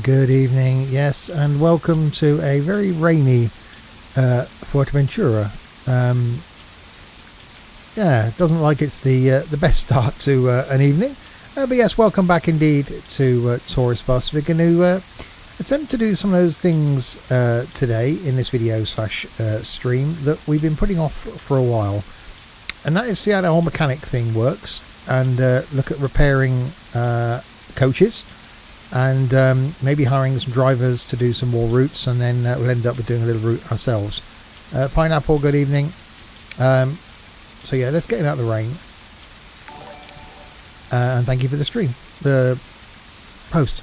Good evening, yes, and welcome to a very rainy Fuerteventura. Yeah, it doesn't like it's the best start to an evening, but yes, welcome back indeed to Tourist Bus. We're going to attempt to do some of those things today in this video slash stream that we've been putting off for a while, and that is see how the whole mechanic thing works and look at repairing coaches. And maybe hiring some drivers to do some more routes, and then we'll end up with doing a little route ourselves. Pineapple, good evening. So yeah, let's get out of the rain. And thank you for the stream, the post.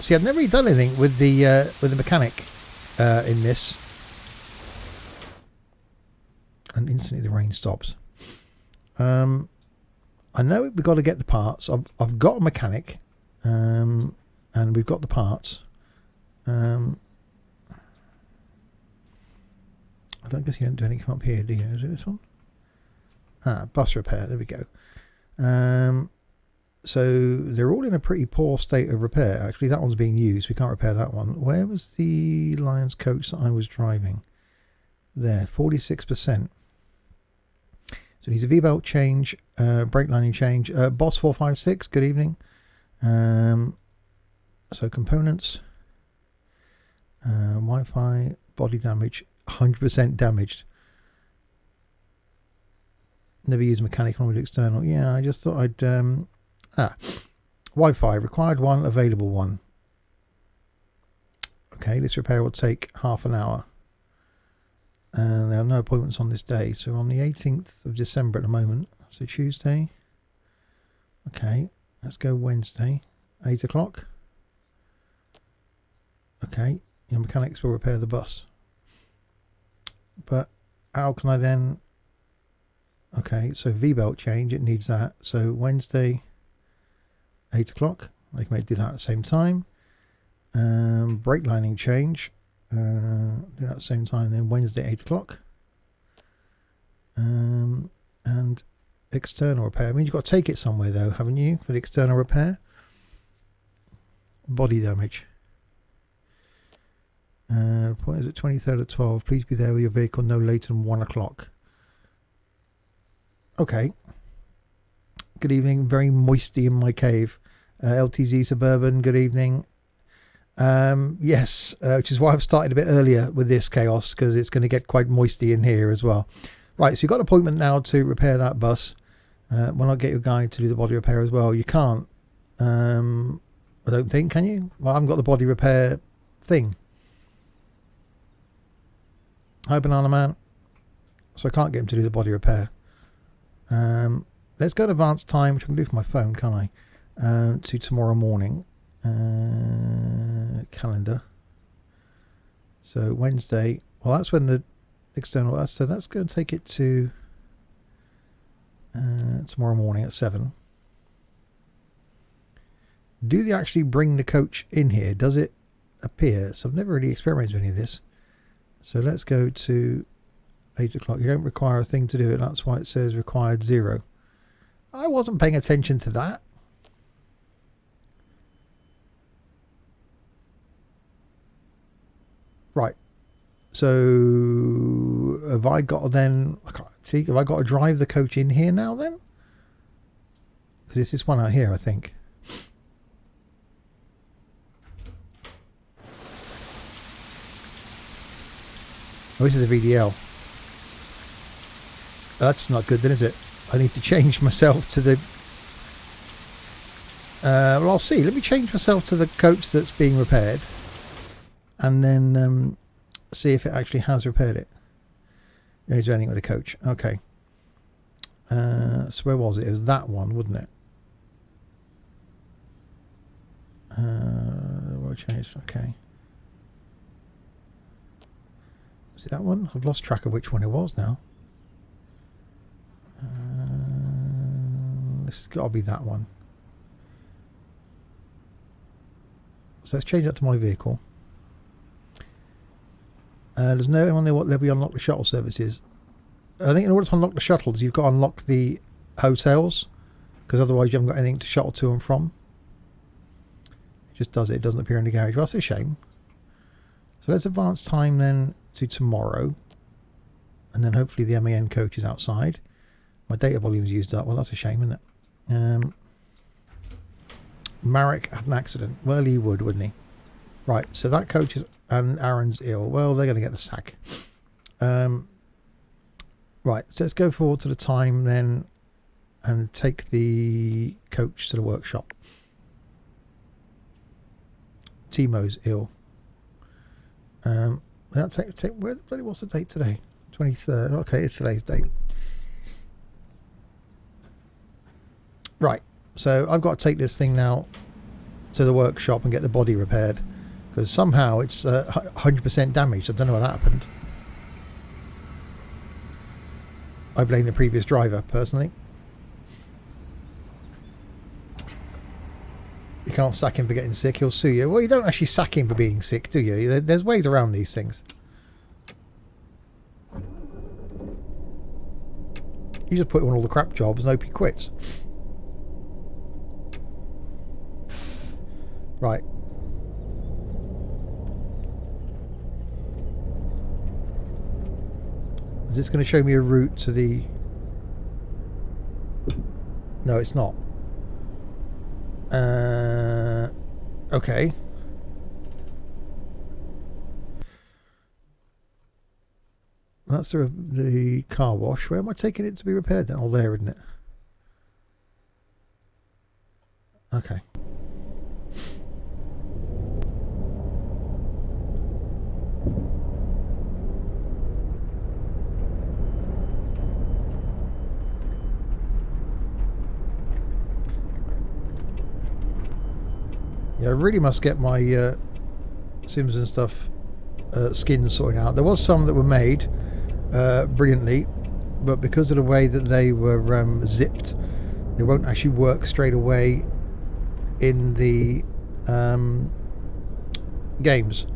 See, I've never really done anything with the mechanic in this, and instantly the rain stops. I know we've got to get the parts. I've got a mechanic, and we've got the parts. I don't guess you don't do anything from up here, do you? Is it this one? Bus repair. There we go. So they're all in a pretty poor state of repair. Actually, that one's being used. We can't repair that one. Where was the Lions coach that I was driving? There, 46%. So needs a V-belt change, brake lining change. Boss 456, good evening. So components, Wi-Fi, body damage, 100% damaged. Never use mechanical with external. Yeah, I just thought I'd... Wi-Fi, required one, available one. Okay, this repair will take half an hour. And there are no appointments on this day, so on the 18th of December at the moment. So Tuesday. Okay, let's go Wednesday, 8 o'clock. Okay, your mechanics will repair the bus. But how can I then... Okay, so V-belt change, it needs that. So Wednesday, 8 o'clock. I can maybe do that at the same time. Brake lining change. Do that at the same time. Then Wednesday, 8 o'clock. And external repair. I mean, you've got to take it somewhere though, haven't you, for the external repair? Body damage. What is it? 23rd at 12. Please be there with your vehicle no later than 1 o'clock. Okay. Good evening. Very moisty in my cave. LTZ Suburban. Good evening. Yes, which is why I've started a bit earlier with this chaos, because it's going to get quite moisty in here as well. Right, so you've got an appointment now to repair that bus. Why not get your guy to do the body repair as well? You can't. I don't think, can you? Well, I haven't got the body repair thing. Hi, Banana Man. So I can't get him to do the body repair. Let's go to advanced time, which I can do for my phone, can't I? To tomorrow morning. Calendar. So Wednesday, well, that's when the external, so that's going to take it to tomorrow morning at 7. Do they actually bring the coach in here? Does it appear? So I've never really experimented with any of this. So let's go to 8 o'clock. You don't require a thing to do it. That's why it says required 0. I wasn't paying attention to that. Right. So have I got to then... I can't see. Have I got to drive the coach in here now then? Because it's this one out here, I think. Oh, this is a VDL. That's not good then, is it? I need to change myself to the... well, I'll see. Let me change myself to the coach that's being repaired. And then see if it actually has repaired it. Don't do anything with the coach. Okay. So where was it? It was that one, wouldn't it? Road change. Okay. Was it that one? I've lost track of which one it was now. This has got to be that one. So let's change that to my vehicle. There's no one there what level you unlock the shuttle services. I think in order to unlock the shuttles, you've got to unlock the hotels, because otherwise you haven't got anything to shuttle to and from. Just does it. It doesn't appear in the garage. Well, that's a shame. So let's advance time then to tomorrow. And then hopefully the MAN coach is outside. My data volume's used up. Well, that's a shame, isn't it? Marek had an accident. Well, he would, wouldn't he? Right, so that coach is... And Aaron's ill. Well, they're going to get the sack. Right, so let's go forward to the time then and take the coach to the workshop. Timo's ill. Where the bloody what's the date today? 23rd. Okay, it's today's date. Right, so I've got to take this thing now to the workshop and get the body repaired because somehow it's 100% damaged. I don't know what happened. I blame the previous driver personally. You can't sack him for getting sick, he'll sue you. Well, you don't actually sack him for being sick, do you? There's ways around these things. You just put him on all the crap jobs and hope he quits. Right. Is this going to show me a route to the... No, it's not. Okay. That's the car wash. Where am I taking it to be repaired then? Oh, there, isn't it? Okay. Yeah, I really must get my Sims and stuff skins sorted out. There was some that were made brilliantly, but because of the way that they were zipped, they won't actually work straight away in the games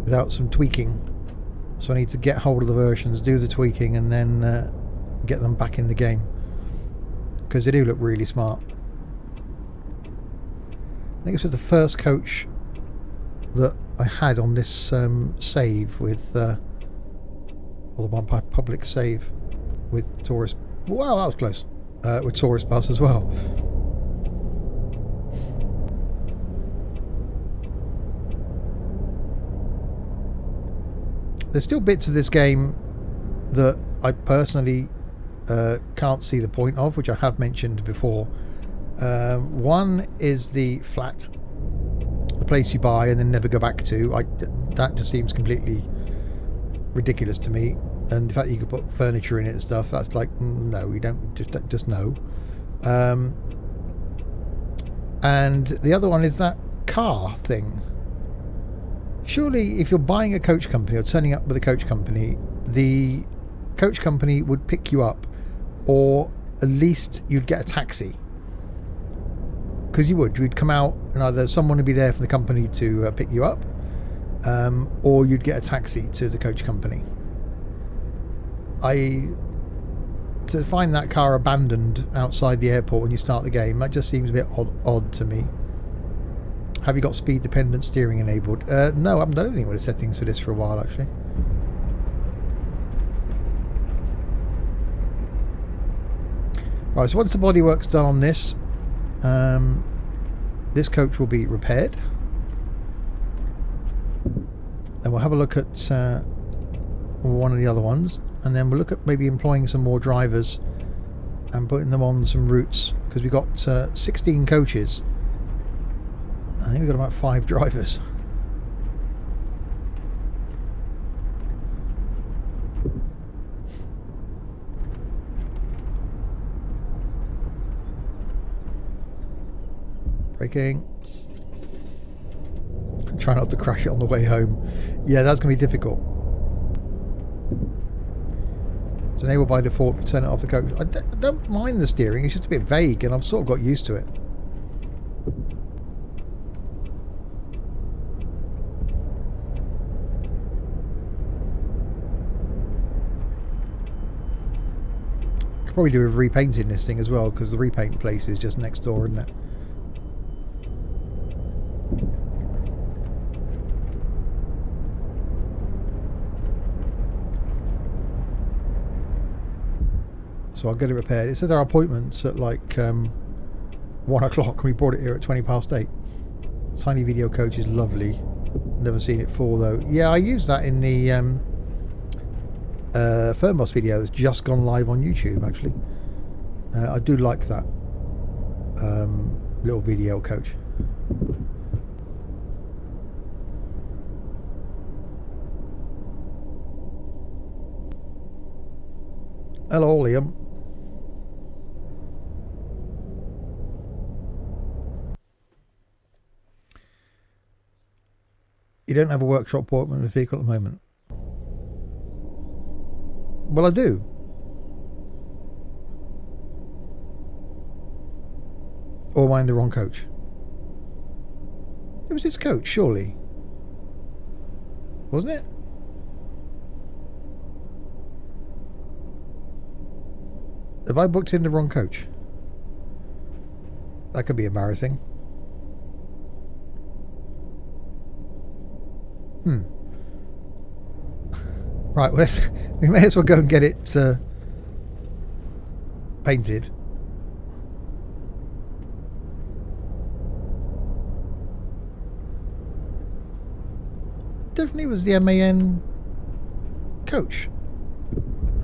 without some tweaking. So I need to get hold of the versions, do the tweaking, and then get them back in the game because they do look really smart. I think this was the first coach that I had on this save with, or the one by public save with Taurus. Wow, that was close. With Taurus Bus as well. There's still bits of this game that I personally can't see the point of, which I have mentioned before. One is the flat, the place you buy and then never go back to. That just seems completely ridiculous to me. And the fact that you could put furniture in it and stuff, that's like, no, you don't, just no. And the other one is that car thing. Surely if you're buying a coach company or turning up with a coach company, the coach company would pick you up, or at least you'd get a taxi. Because you'd come out and either someone would be there from the company to pick you up, or you'd get a taxi to the coach company. To find that car abandoned outside the airport when you start the game, that just seems a bit odd to me. Have you got speed dependent steering enabled? No, I haven't done anything with the settings for this for a while actually. Right, so once the bodywork's done on this, this coach will be repaired. Then we'll have a look at one of the other ones, and then we'll look at maybe employing some more drivers and putting them on some routes, because we've got 16 coaches. I think we've got about 5 drivers. Braking. Try not to crash it on the way home. Yeah, that's going to be difficult. It's enabled by default if you turn it off the coach. I don't mind the steering, it's just a bit vague and I've sort of got used to it. Could probably do with repainting this thing as well, because the repaint place is just next door, isn't it? So I'll get it repaired. It says our appointment's at like 1 o'clock, and we brought it here at 8:20. Tiny video coach is lovely. Never seen it before though. Yeah, I use that in the Firmboss video that's just gone live on YouTube actually. I do like that little video coach. Hello, Liam. You don't have a workshop appointment with a vehicle at the moment? Well, I do. Or am I in the wrong coach? It was this coach, surely. Wasn't it? Have I booked in the wrong coach? That could be embarrassing. Right, well, we may as well go and get it painted. Definitely was the MAN coach.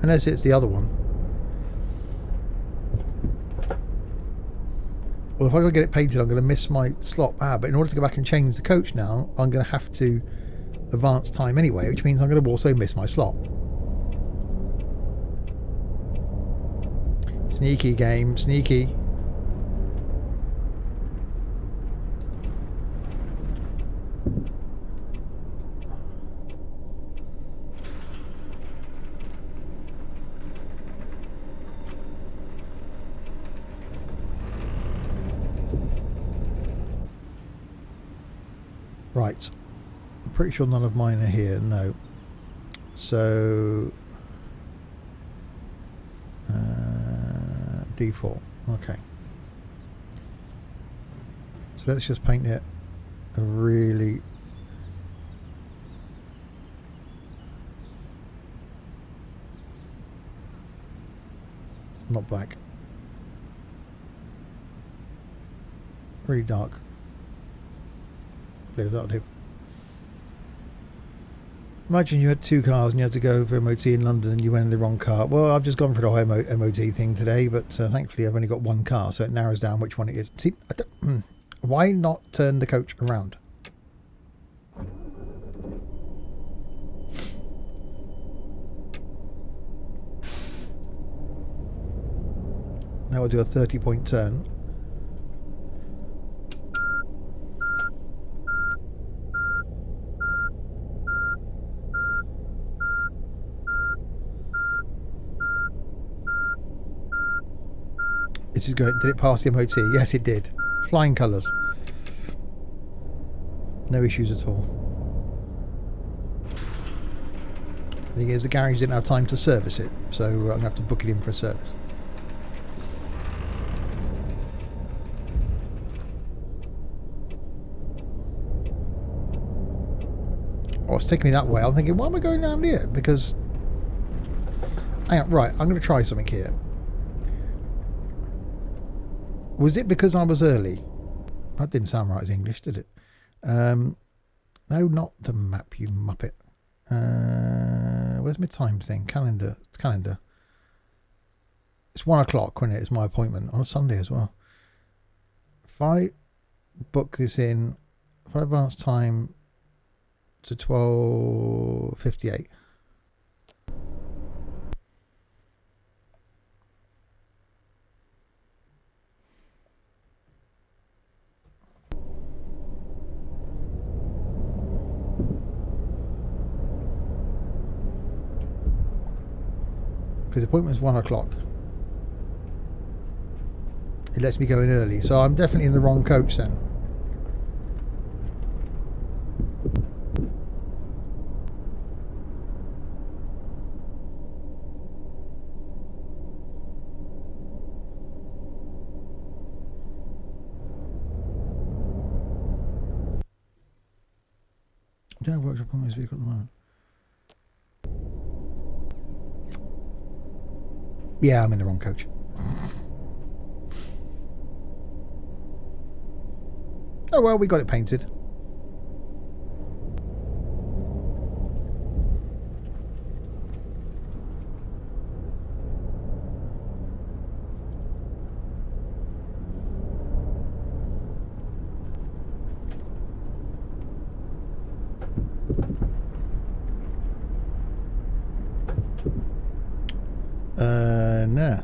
Unless it's the other one. Well, if I go get it painted, I'm going to miss my slot. But in order to go back and change the coach now, I'm going to have to advance time anyway, which means I'm going to also miss my slot. Sneaky game, sneaky. Right. I'm pretty sure none of mine are here. No. So default. Okay. So let's just paint it a really not black. Really dark. Blue, that'll do. Imagine you had two cars and you had to go for MOT in London and you went in the wrong car. Well, I've just gone for the whole MOT thing today, but thankfully I've only got one car, so it narrows down which one it is. See, why not turn the coach around? Now we'll do a 30-point turn. This is great. Did it pass the MOT? Yes, it did. Flying colours. No issues at all. The thing is, the garage didn't have time to service it, so I'm going to have to book it in for a service. Oh, it's taking me that way. I'm thinking, why am I going down here? Because... hang on, right, I'm going to try something here. Was it because I was early? That didn't sound right as English, did it? No, not the map, you muppet. Where's my time thing? Calendar. It's 1 o'clock when it is my appointment on a Sunday as well. If I book this in, if I advance time to 12:58. Because the appointment's 1 o'clock. It lets me go in early, so I'm definitely in the wrong coach then. I don't have workshop on this vehicle at the moment. Yeah, I'm in the wrong coach. Oh well, we got it painted. No.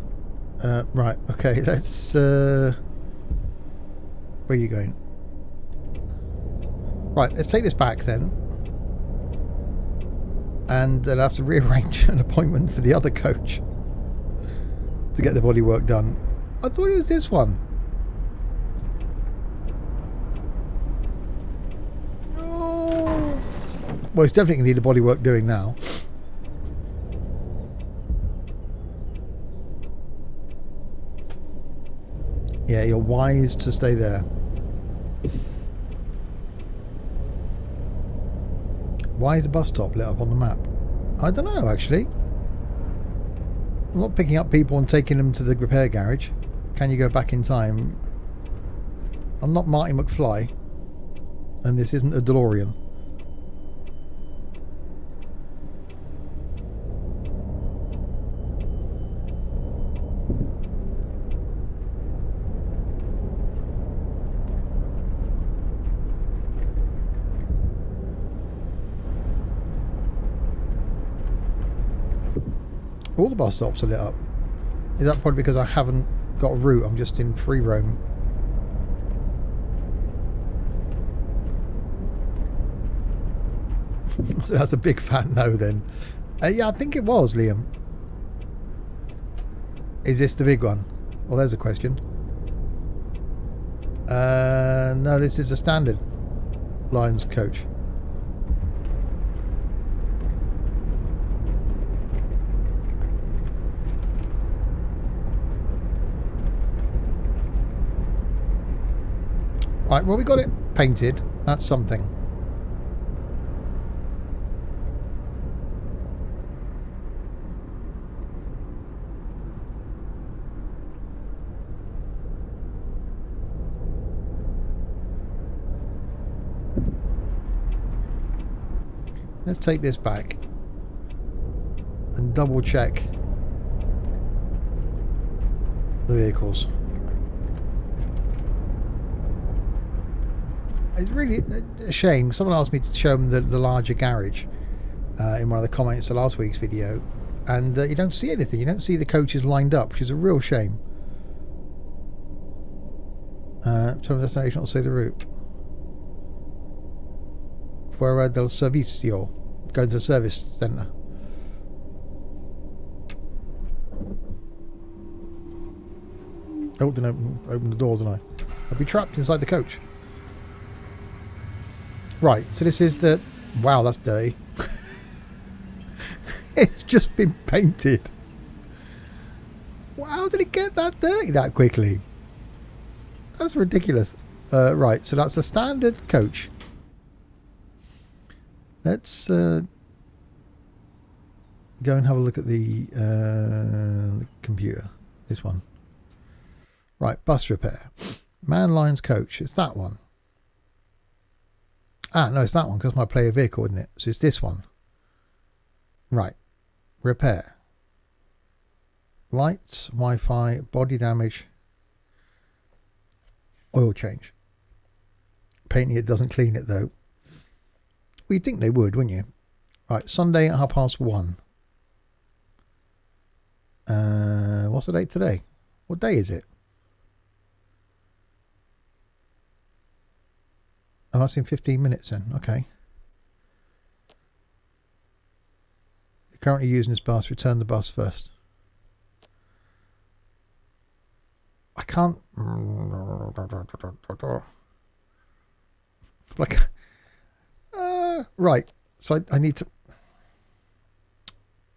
Right, okay, let's where are you going? Right, let's take this back then. And then I'll have to rearrange an appointment for the other coach to get the bodywork done. I thought it was this one. Oh. Well, it's definitely going to need the bodywork doing now. Yeah, you're wise to stay there. Why is the bus stop lit up on the map? I don't know, actually. I'm not picking up people and taking them to the repair garage. Can you go back in time? I'm not Marty McFly. And this isn't a DeLorean. All the bus stops are lit up. Is that probably because I haven't got a route? I'm just in free roam. So that's a big fat no then. Yeah, I think it was, Liam. Is this the big one? Well, there's a question. No, this is a standard Lions coach. Right, well, we got it painted. That's something. Let's take this back and double check the vehicles. It's really a shame. Someone asked me to show them the larger garage in one of the comments to last week's video, and you don't see anything. You don't see the coaches lined up, which is a real shame. Tell the destination, I'll say the route. Fuera del Servicio. Go to the service centre. Oh, didn't open the door, didn't I? I'll be trapped inside the coach. Right, so this is the... Wow, that's dirty. It's just been painted. How did it get that dirty that quickly? That's ridiculous. Right, so that's a standard coach. Let's go and have a look at the computer. This one. Right, bus repair. Man Lions coach. It's that one. Ah, no, it's that one because my player vehicle, isn't it? So it's this one. Right. Repair. Lights, Wi-Fi, body damage, oil change. Painting it doesn't clean it though. Well, you'd think they would, wouldn't you? Right, Sunday at 1:30. What's the date today? What day is it? Oh, that's in 15 minutes then. Okay. You're currently using this bus. Return the bus first. I can't. Like. Right. So I need to.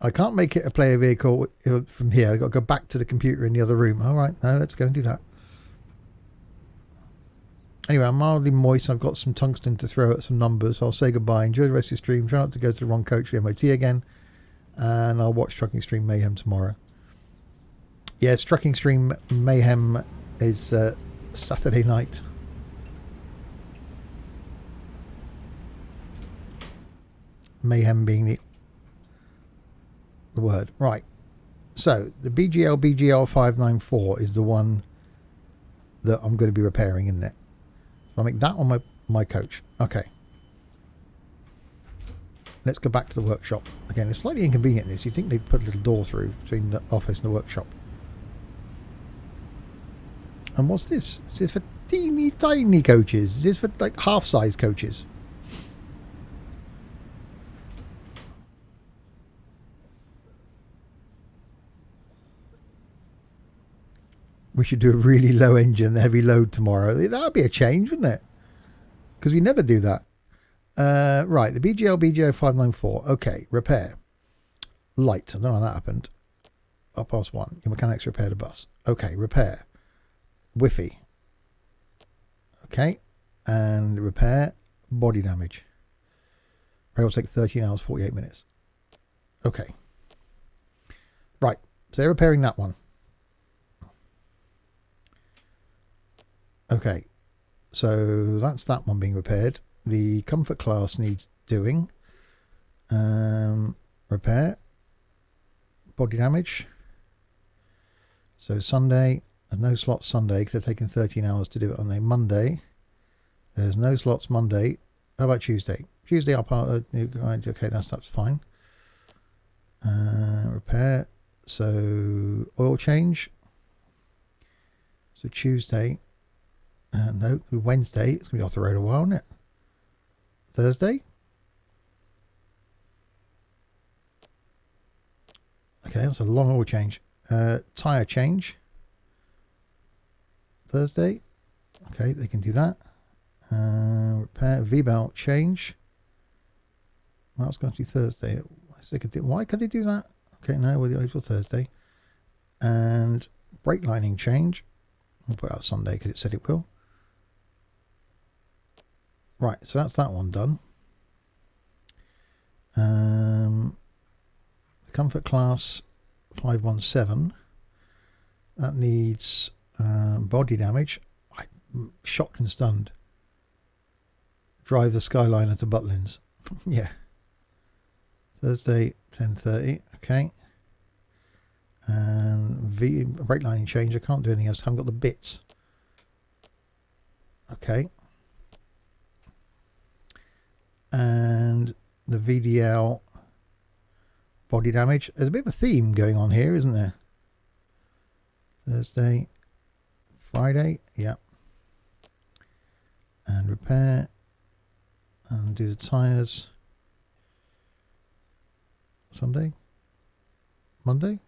I can't make it a player vehicle from here. I've got to go back to the computer in the other room. All right. No, let's go and do that. Anyway, I'm mildly moist. I've got some tungsten to throw at some numbers. So I'll say goodbye. Enjoy the rest of the stream. Try not to go to the wrong coach for the MOT again. And I'll watch Trucking Stream Mayhem tomorrow. Yes, Trucking Stream Mayhem is Saturday night. Mayhem being the word. Right. So the BGL 594 is the one that I'm going to be repairing, isn't it? So I'll make that on my coach. Okay. Let's go back to the workshop. Again, it's slightly inconvenient this. You think they'd put a little door through between the office and the workshop. And what's this? Is this for teeny tiny coaches? Is this for like half-size coaches? We should do a really low engine, heavy load tomorrow. That would be a change, wouldn't it? Because we never do that. Right, the BGO 594. Okay, repair. Light. I don't know how that happened. Up past 1. Your mechanics repaired a bus. Okay, repair. Wi-Fi. Okay, and repair. Body damage. Repair will take 13 hours, 48 minutes. Okay. Right, so they're repairing that one. Okay, so that's that one being repaired. The comfort class needs doing. Repair. Body damage. So Sunday, there's no slots Sunday because they're taking 13 hours to do it on a Monday. There's no slots Monday. How about Tuesday? Tuesday up. Okay, that's fine. Repair. So oil change. So Tuesday. No, Wednesday. It's going to be off the road a while, isn't it? Thursday. Okay, that's a long oil change. Tyre change. Thursday. Okay, they can do that. Repair. V-belt change. Well, that's going to be Thursday. Why could they do that? Okay, no, we'll do it for Thursday. And brake lining change. We'll put it out Sunday because it said it will. Right, so that's that one done. The comfort class 517. That needs body damage. I'm shocked and stunned. Drive the Skyliner to Butlins. Yeah. Thursday 10:30. Okay. And brake lining change. I can't do anything else. I haven't got the bits. Okay. And the VDL body damage. There's a bit of a theme going on here, isn't there? Thursday, Friday, yeah. And repair. And do the tyres. Sunday, Monday,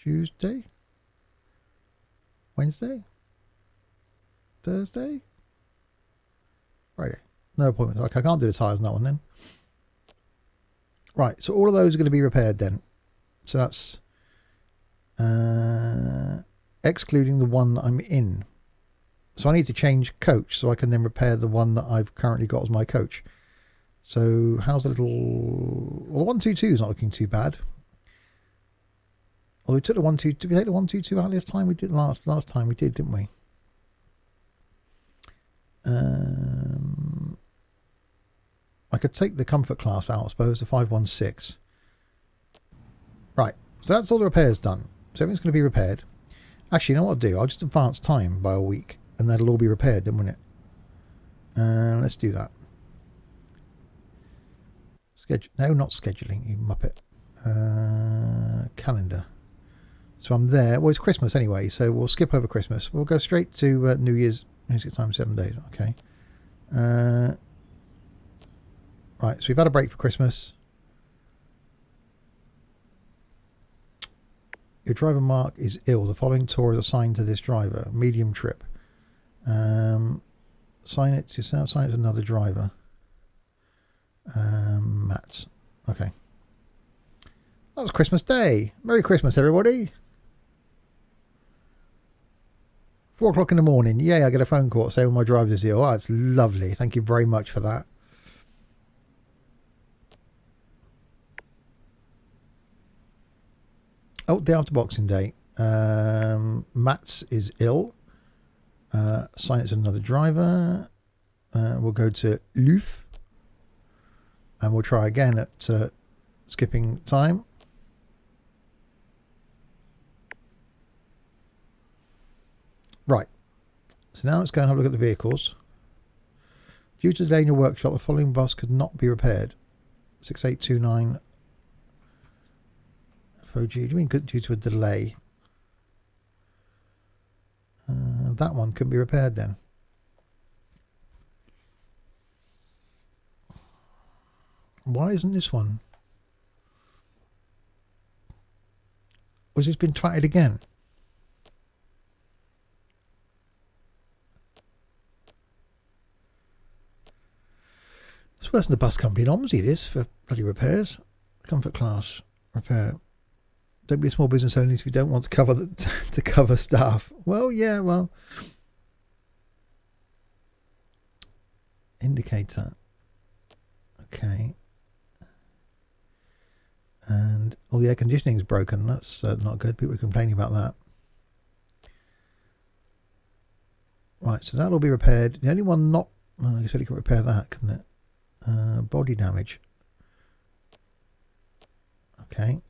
Tuesday, Wednesday, Thursday, Friday. No appointments. Okay, I can't do the tyres on that one then. Right, so all of those are going to be repaired then. So that's excluding the one that I'm in. So I need to change coach so I can then repair the one that I've currently got as my coach. So how's the little... Well, the 122 is not looking too bad. Well, we took the 122... Did we take the 122 out this time? We did last time we did, didn't we? I could take the comfort class out, I suppose, the 516. Right, so that's all the repairs done. So everything's going to be repaired. Actually, you know what I'll do? I'll just advance time by a week, and that'll all be repaired, then, won't it? Let's do that. No, not scheduling, you muppet. Calendar. So I'm there. Well, it's Christmas anyway, so we'll skip over Christmas. We'll go straight to New Year's music time, 7 days. Okay. Right, so we've had a break for Christmas. Your driver Mark is ill. The following tour is assigned to this driver. Medium trip. Sign it to yourself. Sign it to another driver. Matt. Okay. That was Christmas Day. Merry Christmas, everybody. 4 o'clock in the morning. Yay, I get a phone call saying my driver's ill. Oh, it's lovely. Thank you very much for that. Oh, day after Boxing Day. Mats is ill. Assign it to another driver. We'll go to Luf. And we'll try again at skipping time. Right. So now let's go and have a look at the vehicles. Due to the delay in your workshop, the following bus could not be repaired. 6829 FOG. Do you mean due to a delay? That one couldn't be repaired then. Why isn't this one? Was this been twatted again? It's worse than the bus company in Omsey, this, for bloody repairs. Comfort class repair. Don't be a small business owner if you don't want to cover to cover staff. Well, yeah, well. Indicator. Okay. And all the air conditioning is broken. That's not good. People are complaining about that. Right, so that'll be repaired. The only one not... Oh, you said you could repair that, couldn't it? Body damage. Okay.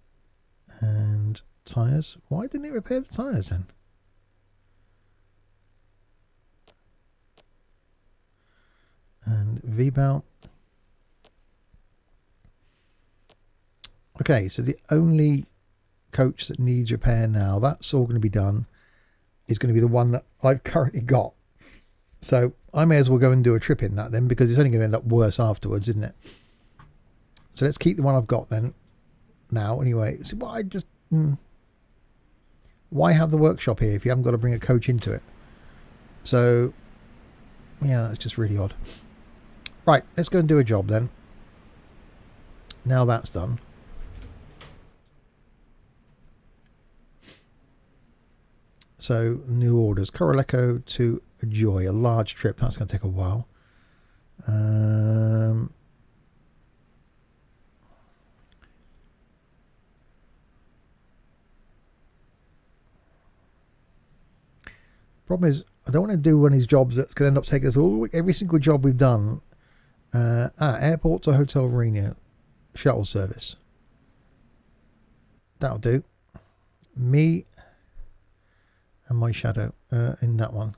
And tyres. Why didn't it repair the tyres then? And V-belt. Okay, so the only coach that needs repair now, that's all going to be done, is going to be the one that I've currently got. So I may as well go and do a trip in that then, because it's only going to end up worse afterwards, isn't it? So let's keep the one I've got then. Now, anyway. So why just... why have the workshop here if you haven't got to bring a coach into it? So, yeah, that's just really odd. Right, let's go and do a job then. Now that's done. So, new orders. Coroleco to Joy. A large trip. That's going to take a while. Problem is, I don't want to do one of these jobs that's going to end up taking us all, every single job we've done. Airport to Hotel Arena. Shuttle service. That'll do. Me and my shadow in that one.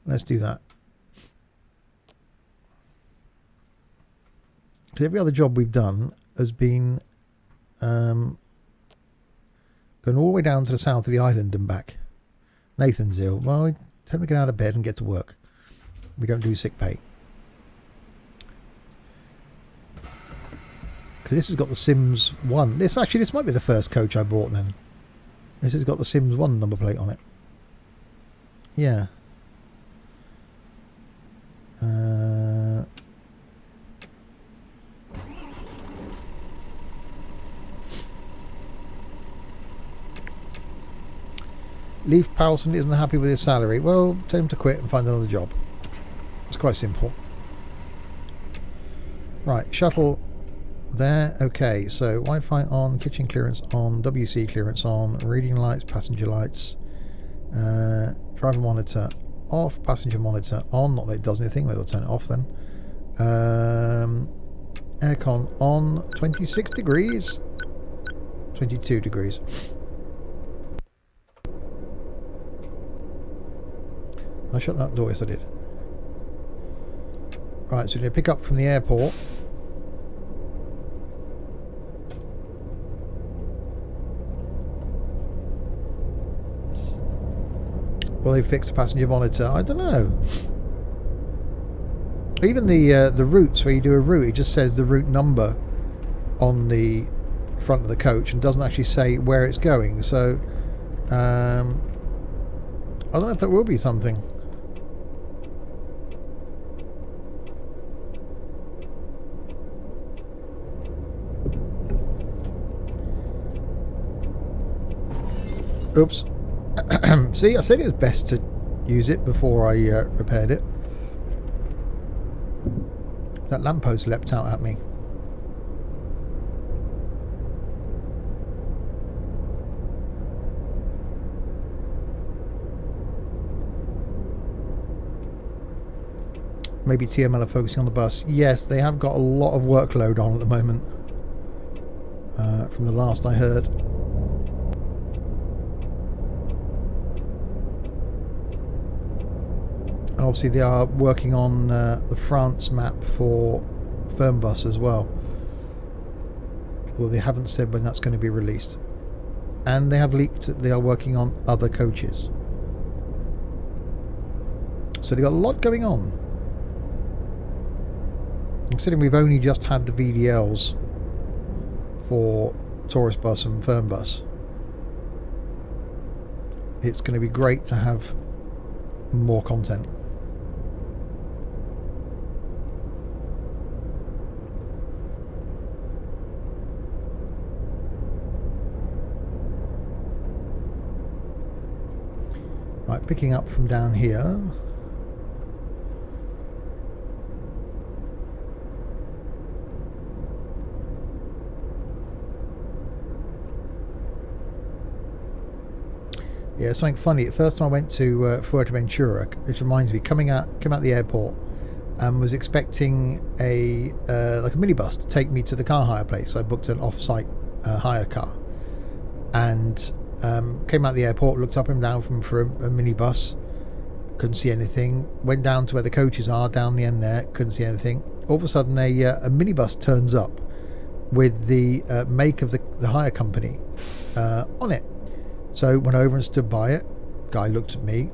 Let's do that. Because every other job we've done has been going all the way down to the south of the island and back. Nathan's ill. Well, we tend to get out of bed and get to work. We don't do sick pay. Because this has got the Sims 1. This might be the first coach I bought then. This has got the Sims 1 number plate on it. Yeah. Leif Powelson isn't happy with his salary. Well, tell him to quit and find another job. It's quite simple. Right, shuttle there. Okay, so Wi-Fi on, kitchen clearance on, WC clearance on, reading lights, passenger lights, driver monitor off, passenger monitor on. Not that it does anything, maybe I'll turn it off then. Aircon on, 26 degrees, 22 degrees. I shut that door, yes I did. Right, so we're going to pick up from the airport. Will they fix the passenger monitor? I don't know. Even the routes, where you do a route, it just says the route number on the front of the coach and doesn't actually say where it's going. So I don't know if that will be something. Oops. See, I said it was best to use it before I repaired it. That lamppost leapt out at me. Maybe TML are focusing on the bus. Yes, they have got a lot of workload on at the moment. From the last I heard. And obviously they are working on the France map for Fernbus as well. Well, they haven't said when that's going to be released. And they have leaked that they are working on other coaches. So they've got a lot going on. Considering we've only just had the VDLs for Tourist Bus and Fernbus, it's going to be great to have more content. Right, picking up from down here. Yeah, something funny. The first time I went to Fuerteventura, this reminds me, came out the airport and was expecting a like a minibus to take me to the car hire place. I booked an off-site hire car, and came out the airport, looked up and down for a minibus, couldn't see anything. Went down to where the coaches are, down the end there, couldn't see anything. All of a sudden, a minibus turns up with the make of the hire company on it. So went over and stood by it. Guy looked at me,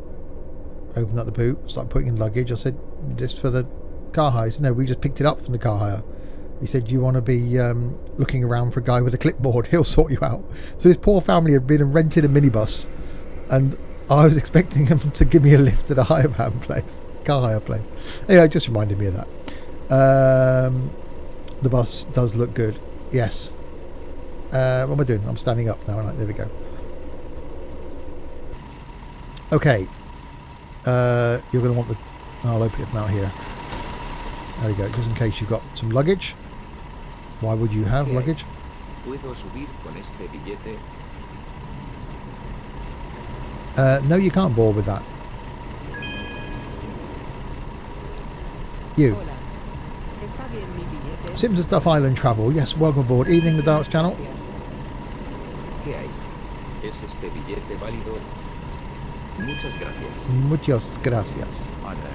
opened up the boot, started putting in luggage. I said, "This for the car hire?" He said, "No, we just picked it up from the car hire." He said, "You want to be looking around for a guy with a clipboard? He'll sort you out." So this poor family had been and rented a minibus, and I was expecting him to give me a lift to the hire van place, car hire place. Anyway, it just reminded me of that. The bus does look good. Yes. What am I doing? I'm standing up now. Right, there we go. Okay. You're going to want the... I'll open it from out here. There we go. Just in case you've got some luggage. Why would you have luggage? No, you can't board with that. You. Sims and Stuff Island Travel. Yes, welcome aboard. Evening, the Darts channel. Muchas gracias. Muchas gracias. Hi there.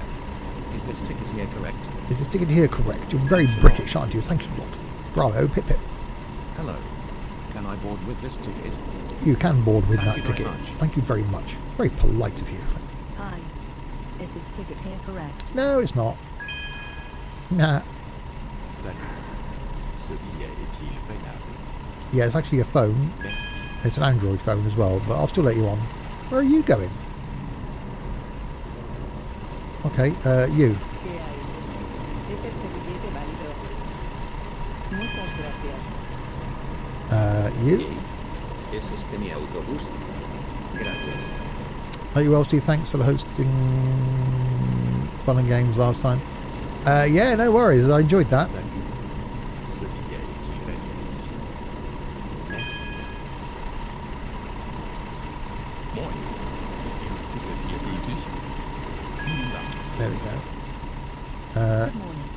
Is this ticket here correct? Is this ticket here correct? You're very British, aren't you? Thank you, Lord. Bravo, pip pip. Hello. Can I board with this ticket? You can board with Thank that you very ticket. much. Thank you very much. Very polite of you. Hi. Is this ticket here correct? No, it's not. Nah. Salut. Ce billet est-il valable? Yeah, it's actually a phone. Merci. It's an Android phone as well, but I'll still let you on. Where are you going? Okay, you. ¿Qué hay? ¿Es este billete válido? Muchas gracias. You. ¿Es este mi autobús? Gracias. Are you well, Steve? Thanks for hosting Fun and Games last time. Yeah, no worries. I enjoyed that. Salut. Ce billet est-il valide ici? Merci. Moin. Ist dieses Ticket hier gültig? Vielen Dank. There we go. Good morning.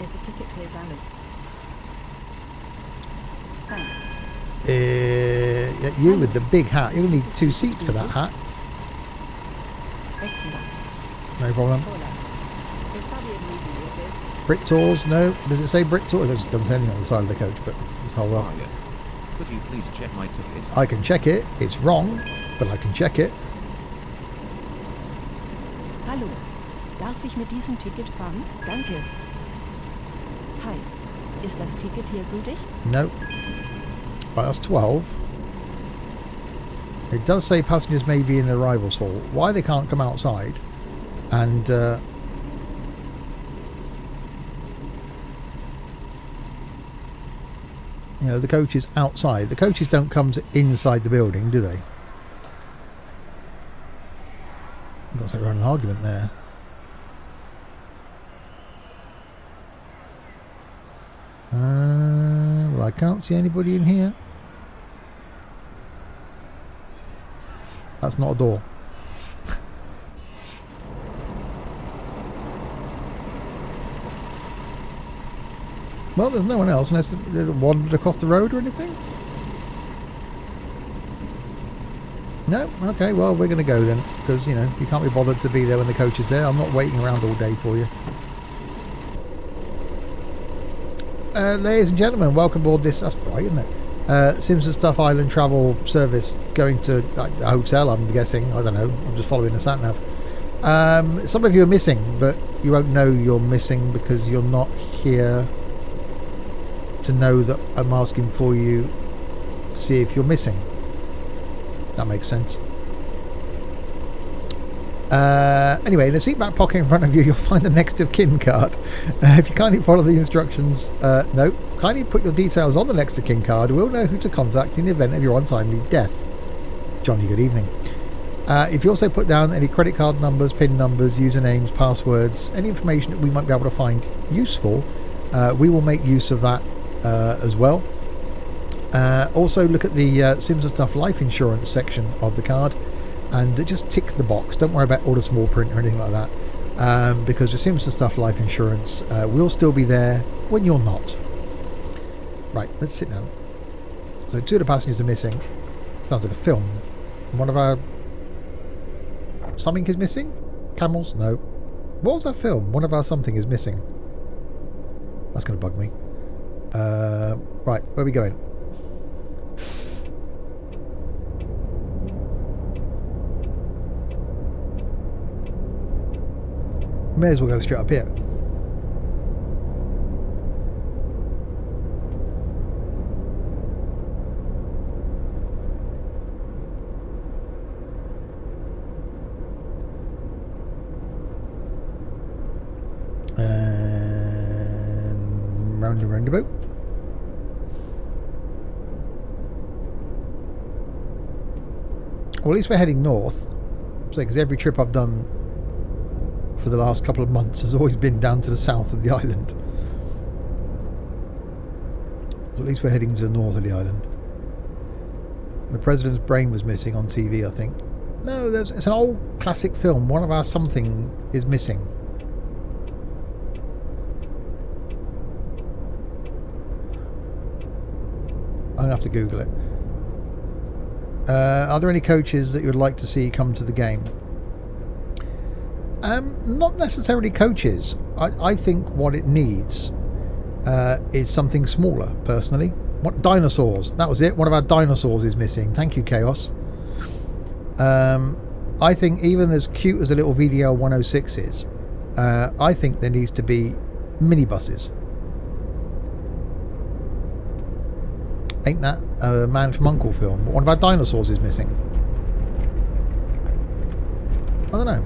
Is the ticket here valid? Thanks. Yeah, you with the big hat. You'll need 2 seats for that hat. Besten Dank. No problem. Hola. ¿Está bien mi billete? Brit Tours? No. Does it say Brit Tours? It doesn't say anything on the side of the coach, but just hold on. Hiya. Could you please check my ticket? I can check it. It's wrong, but I can check it. Hallo, darf ich mit diesem Ticket fahren? Danke. Hi, ist das Ticket hier gültig? No. Right, that's 12. It does say passengers may be in the arrivals hall. Why they can't come outside and you know, the coach is outside. The coaches don't come to inside the building, do they? Looks like we're on an argument there. Well, I can't see anybody in here. That's not a door. Well, there's no one else unless they wandered across the road or anything. No? Okay, well, we're going to go then. Because, you know, you can't be bothered to be there when the coach is there. I'm not waiting around all day for you. Ladies and gentlemen, welcome aboard this... That's bright, isn't it? Simpson Stuff Island Travel Service going to a hotel, I'm guessing. I don't know. I'm just following the sat-nav. Some of you are missing, but you won't know you're missing because you're not here to know that I'm asking for you to see if you're missing. That makes sense. Anyway, in the seat back pocket in front of you, you'll find the next of kin card. If you kindly follow the instructions, no, kindly put your details on the next of kin card. We'll know who to contact in the event of your untimely death. Johnny, good evening. If you also put down any credit card numbers, PIN numbers, usernames, passwords, any information that we might be able to find useful, we will make use of that as well. Also look at the Simpson Stuff life insurance section of the card and just tick the box. Don't worry about all the small print or anything like that, because the Simpson Stuff life insurance will still be there when you're not. Right, let's sit down. So 2 of the passengers are missing. Sounds like a film. One of our... Something is missing? Camels? No. What was that film? One of our something is missing. That's going to bug me. Right, where are we going? May as well go straight up here. And round and roundabout. Well, at least we're heading north. Because every trip I've done for the last couple of months has always been down to the south of the island. So at least we're heading to the north of the island. The president's brain was missing on TV, I think. No, it's an old classic film. One of our something is missing. I'm going to have to Google it. Are there any coaches that you would like to see come to the game? Not necessarily coaches. I think what it needs is something smaller, personally. What dinosaurs? That was it. One of our dinosaurs is missing. Thank you, Chaos. I think even as cute as the little VDL 106 is, I think there needs to be minibuses. Ain't that a Man from U.N.C.L.E. film? One of our dinosaurs is missing. I don't know.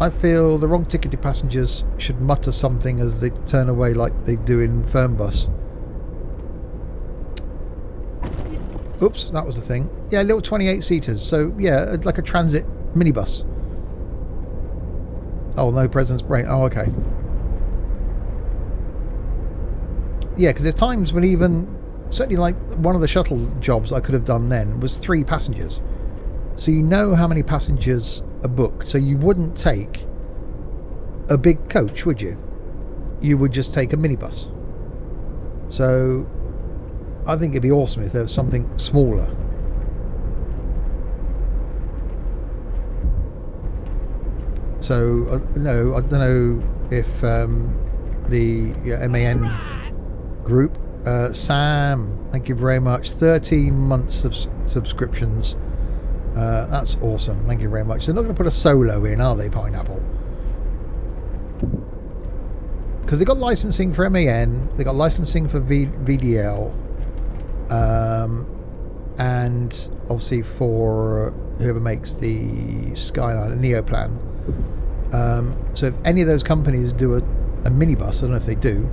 I feel the wrong ticketed passengers should mutter something as they turn away like they do in Fernbus. Oops, that was the thing. Yeah, little 28-seaters. So, yeah, like a transit minibus. Oh, no President's brain. Oh, okay. Yeah, because there's times when even... Certainly, like, one of the shuttle jobs I could have done then was 3 passengers. So you know how many passengers are booked. So you wouldn't take a big coach, would you? You would just take a minibus. So I think it'd be awesome if there was something smaller. So no, I don't know if the MAN group, Sam, thank you very much. 13 months of subscriptions. That's awesome. Thank you very much. They're not going to put a solo in, are they, Pineapple? Because they got licensing for MAN, they got licensing for VDL, and obviously for whoever makes the Skyline and Neoplan. So if any of those companies do a minibus, I don't know if they do.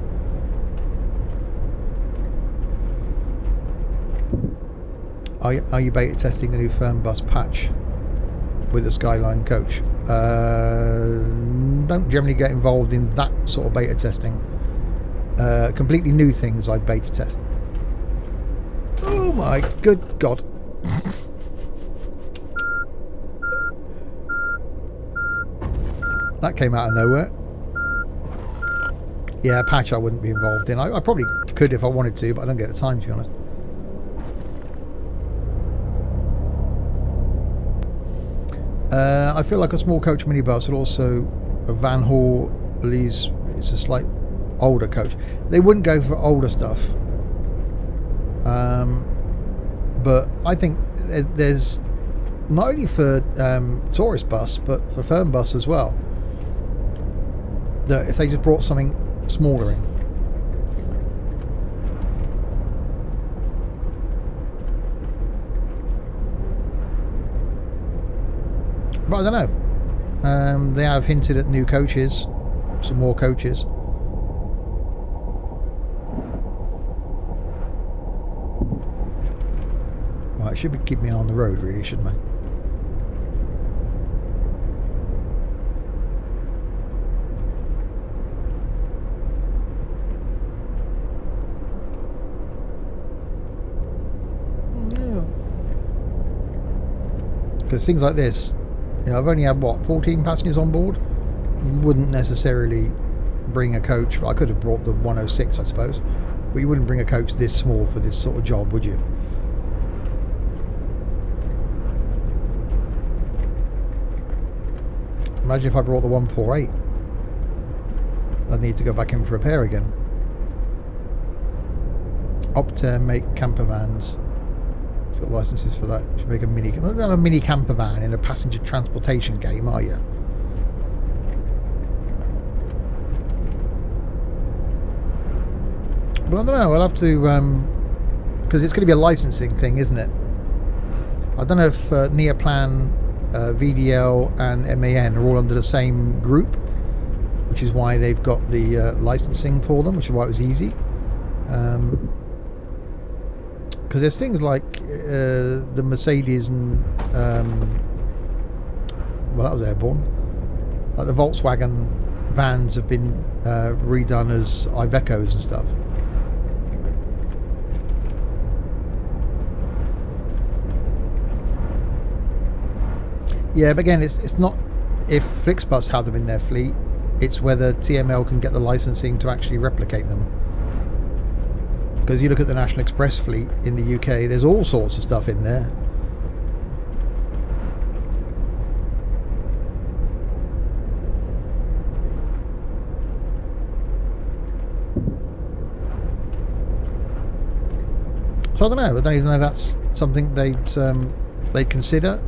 Are you beta testing the new Fernbus patch with the Skyline coach? Don't generally get involved in that sort of beta testing. Completely new things I beta test. Oh my good God. That came out of nowhere. Yeah, a patch I wouldn't be involved in. I probably could if I wanted to, but I don't get the time, to be honest. I feel like a small coach minibus, and also a Van Hall. It's a slight older coach. They wouldn't go for older stuff, but I think there's not only for tourist bus, but for firm bus as well. That if they just brought something smaller in. But I don't know. They have hinted at new coaches, some more coaches. Right, should be keep me on the road, really, shouldn't I? Because things like this, you know, I've only had what, 14 passengers on board. You wouldn't necessarily bring a coach. Well, I could have brought the 106, I suppose, but you wouldn't bring a coach this small for this sort of job, would you? Imagine if I brought the 148. I'd need to go back in for repair again. Opter make camper vans. It's got licenses for that. Should make a mini. Not a mini camper van in a passenger transportation game, are you? But I don't know. I'll have to, because it's going to be a licensing thing, isn't it? I don't know if Neoplan, VDL, and MAN are all under the same group, which is why they've got the licensing for them, which is why it was easy. Because there's things like the Mercedes and well, that was airborne. Like the Volkswagen vans have been redone as Ivecos and stuff. Yeah, but again, it's not if Flixbus have them in their fleet, it's whether TML can get the licensing to actually replicate them. Because you look at the National Express fleet in the UK, there's all sorts of stuff in there. So I don't know. I don't even know if that's something they'd consider.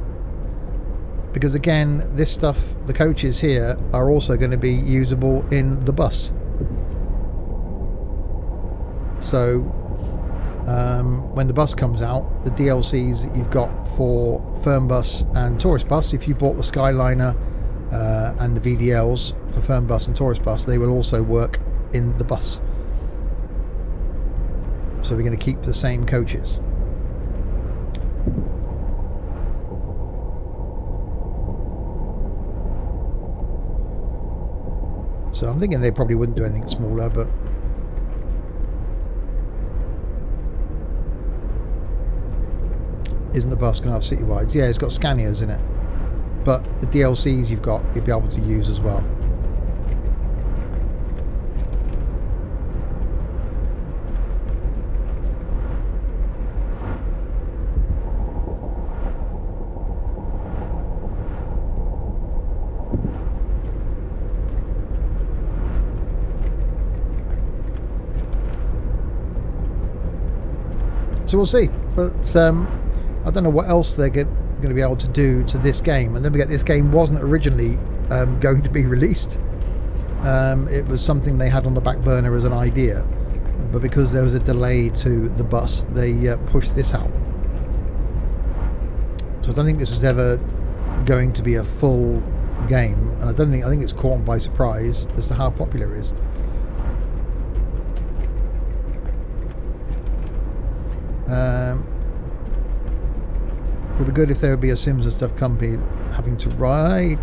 Because again, this stuff, the coaches here, are also going to be usable in the bus. So when the bus comes out, the DLCs that you've got for firm bus and tourist bus, if you bought the Skyliner and the VDLs for firm bus and tourist bus, they will also work in the bus. So we're going to keep the same coaches. So I'm thinking they probably wouldn't do anything smaller, but isn't the bus going to have citywides? Yeah, it's got Scanias in it, but the DLCs you'll be able to use as well. So we'll see, but I don't know what else they're going to be able to do to this game. And then we get this game wasn't originally going to be released. It was something they had on the back burner as an idea, but because there was a delay to the bus, they pushed this out. So I don't think this was ever going to be a full game, and I think it's caught them by surprise as to how popular it is. It would be good if there would be a Sims and Stuff company having to ride.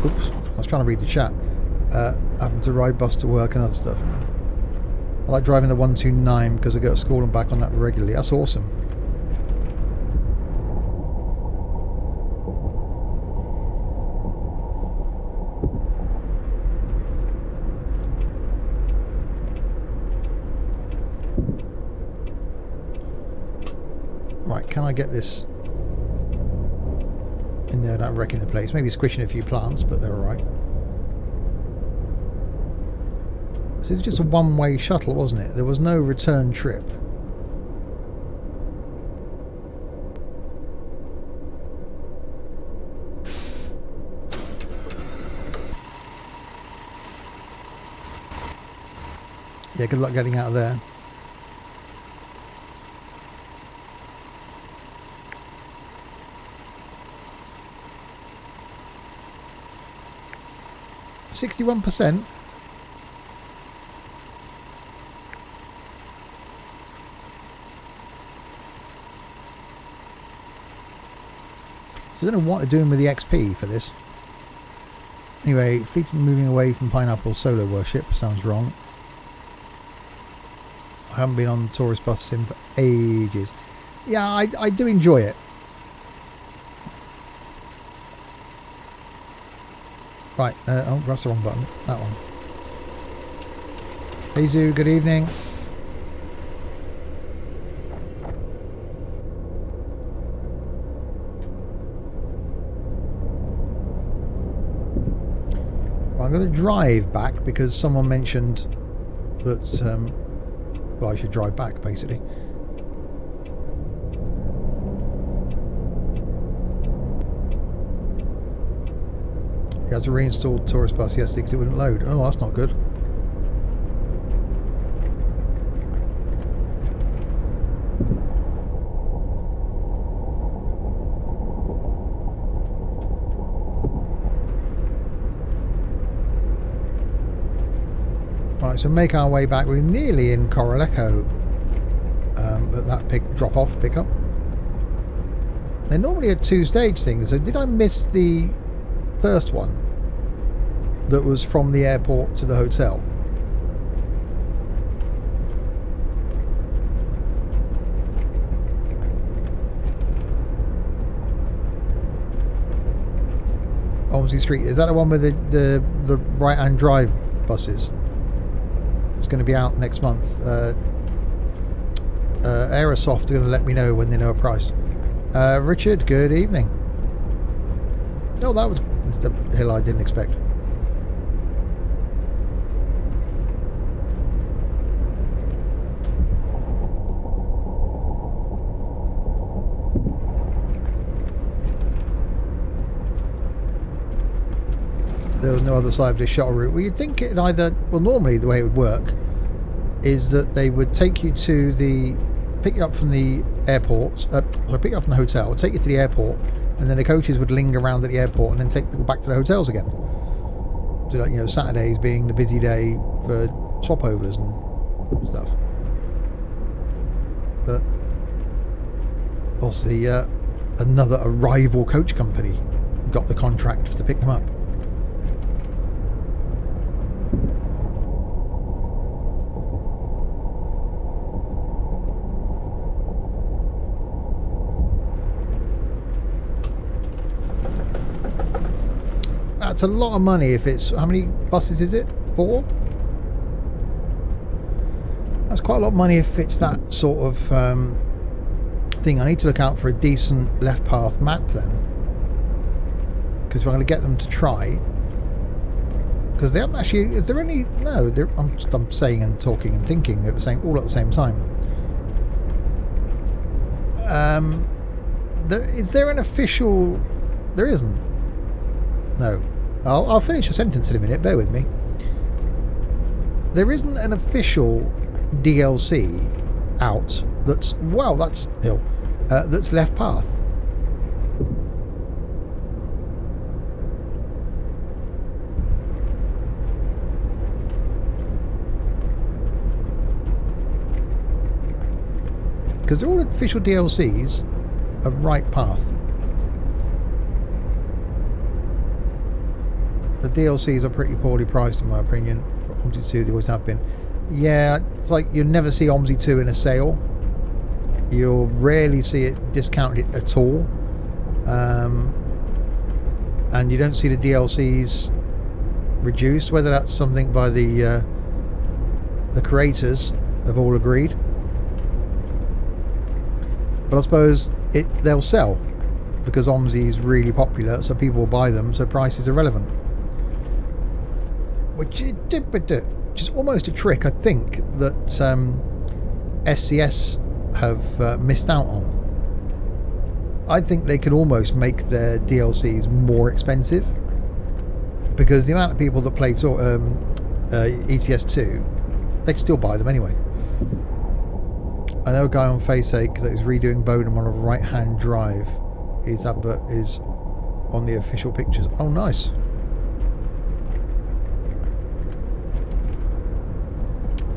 Oops, I was trying to read the chat. Having to ride bus to work and other stuff. I like driving the 129 because I go to school and back on that regularly. That's awesome. can I get this in there without wrecking the place? Maybe squishing a few plants, but they're alright. This is just a one-way shuttle, wasn't it? There was no return trip. Yeah, good luck getting out of there. %61%. So I don't know what they're doing with the XP for this. Anyway, fleet moving away from Pineapple Solo Worship sounds wrong. I haven't been on the tourist bus sim for ages. Yeah, I do enjoy it. Right, oh, that's the wrong button. That one. Hey Zoo, good evening. Well, I'm going to drive back because someone mentioned that, well, I should drive back, basically. You had to reinstall tourist bus yesterday because it wouldn't load. Oh, that's not good. Right, so make our way back. We're nearly in Coraleco at that drop-off pickup. They're normally a two-stage thing, so did I miss the first one that was from the airport to the hotel? Olmsey Street, is that the one with the right-hand drive buses? It's going to be out next month. Aerosoft are going to let me know when they know a price. Richard, good evening. No, that was the hill I didn't expect. There was no other side of this shuttle route. Well, you'd think it either... Well, normally the way it would work is that they would take you to the... Pick you up from the airport... pick you up from the hotel, take you to the airport, and then the coaches would linger around at the airport and then take people back to the hotels again. So, like, you know, Saturdays being the busy day for swapovers and stuff. But obviously, a rival coach company got the contract to pick them up. That's a lot of money if it's... How many buses is it? 4? That's quite a lot of money if it's that sort of thing. I need to look out for a decent left path map then. Because if I'm going to get them to try... Because they haven't actually... Is there any... No, I'm saying and talking and thinking at the same, all at the same time. Is there an official... There isn't. No. I'll finish a sentence in a minute, bear with me. There isn't an official DLC out that's... Wow, that's ill. That's left path. Because all official DLCs are right path. The DLCs are pretty poorly priced in my opinion. For OMSI 2 they always have been. Yeah, it's like you'll never see OMSI 2 in a sale. You'll rarely see it discounted at all. And you don't see the DLCs reduced, whether that's something by the creators have all agreed. But I suppose they'll sell because OMSI is really popular, so people will buy them, so price is irrelevant. Which is almost a trick, I think, that SCS have missed out on. I think they could almost make their DLCs more expensive, because the amount of people that play ETS2, they'd still buy them anyway. I know a guy on Faceache that is redoing Bonham on a right-hand drive. His advert is on the official pictures. Oh, nice.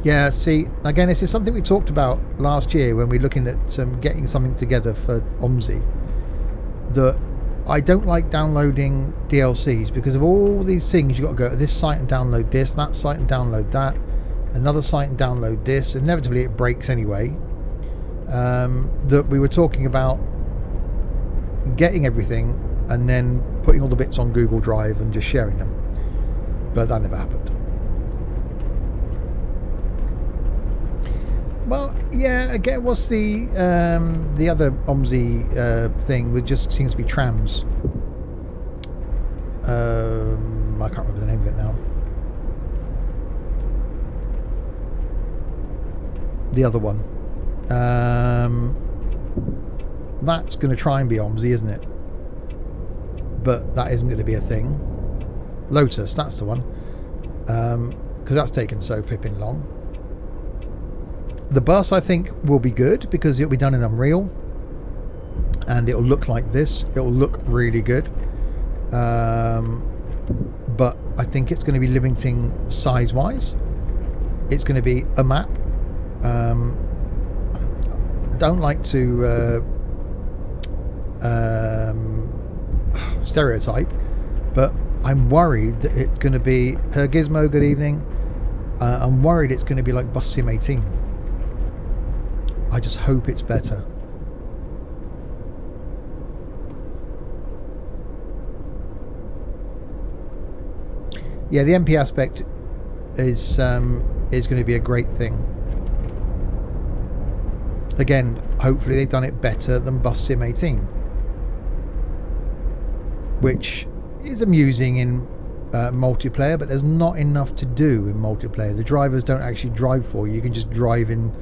Yeah, see, again, this is something we talked about last year when we were looking at getting something together for OMSI. That I don't like downloading DLCs because of all these things. You've got to go to this site and download this, that site and download that, another site and download this. Inevitably it breaks anyway. That we were talking about getting everything and then putting all the bits on Google Drive and just sharing them, but that never happened. Well, yeah, again, what's the other OMSI thing with just seems to be trams. I can't remember the name of it now. The other one. That's going to try and be OMSI, isn't it? But that isn't going to be a thing. Lotus, that's the one. Because that's taken so flipping long. The bus, I think, will be good because it'll be done in Unreal. And it'll look like this. It'll look really good. But I think it's going to be limiting size-wise. It's going to be a map. I don't like to stereotype, but I'm worried that it's going to be her Gizmo. Good evening. I'm worried it's going to be like Bus Sim 18. I just hope it's better. Yeah, the MP aspect is going to be a great thing. Again, hopefully they've done it better than Bus Sim 18, which is amusing in multiplayer, but there's not enough to do in multiplayer. The drivers don't actually drive for you. You can just drive in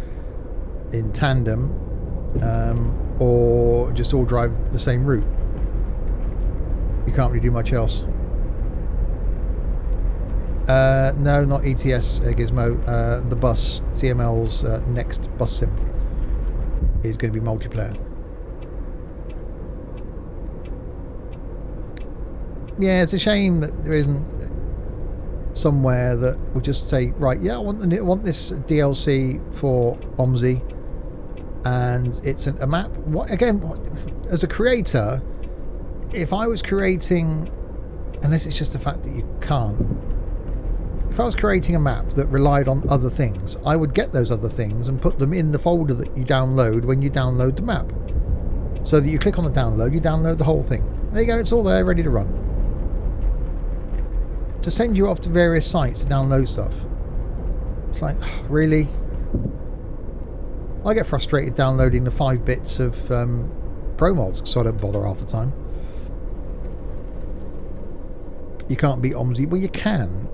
tandem, or just all drive the same route. You can't really do much else. No, not ETS Gizmo. The bus, TML's next Bus Sim is going to be multiplayer. Yeah, it's a shame that there isn't somewhere that will just say, right, yeah, I want this DLC for OMSI, and it's a map. What again? As a creator, if I was creating, unless it's just the fact that you can't. If I was creating a map that relied on other things, I would get those other things and put them in the folder that you download when you download the map. So that you click on the download, you download the whole thing. There you go, it's all there, ready to run. To send you off to various sites to download stuff. It's like, really? I get frustrated downloading the 5 bits of Pro Mods, so I don't bother half the time. You can't beat OMSI. Well, you can.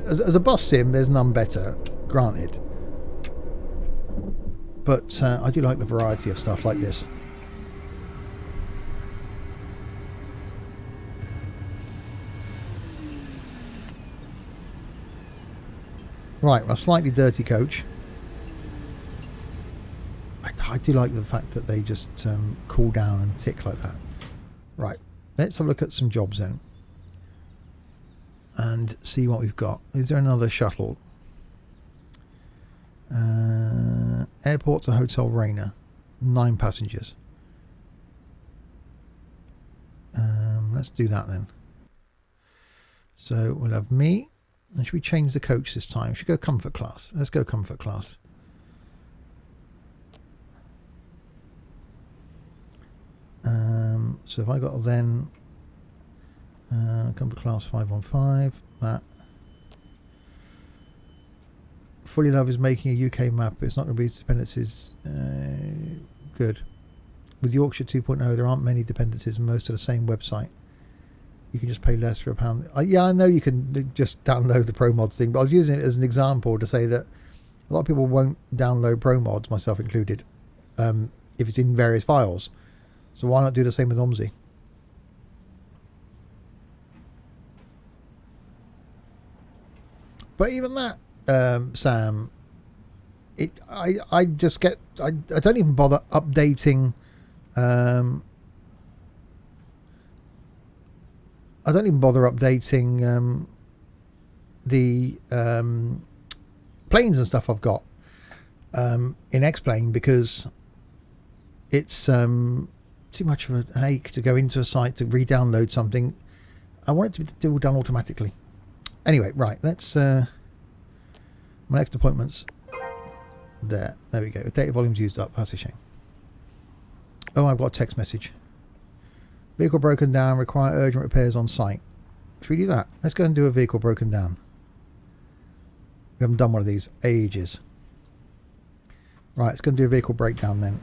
As a bus sim, there's none better, granted. But I do like the variety of stuff like this. Right, a slightly dirty coach. I do like the fact that they just cool down and tick like that. Right, let's have a look at some jobs then. And see what we've got. Is there another shuttle? Airport to Hotel Rainer. 9 passengers. Let's do that then. So we'll have me. And should we change the coach this time? Should we go comfort class? Let's go comfort class. So if I got then comfort class 515, that Fully Love is making a UK map, but it's not going to be dependencies. Good. With Yorkshire 2.0, there aren't many dependencies and most are the same website. You can just pay less for £1. Yeah, I know you can just download the Pro Mods thing, but I was using it as an example to say that a lot of people won't download Pro Mods, myself included, if it's in various files. So why not do the same with OMSI? But even that, Sam, I just get I don't even bother updating. I don't even bother updating the planes and stuff I've got in X-Plane because it's too much of an ache to go into a site to re-download something. I want it to be done automatically. Anyway, right, let's my next appointment's there we go. Data volume's used up. That's a shame. Oh, I've got a text message. Vehicle broken down, require urgent repairs on site. Should we do that? Let's go and do a vehicle broken down. We haven't done one of these for ages. Right, let's go and do a vehicle breakdown then.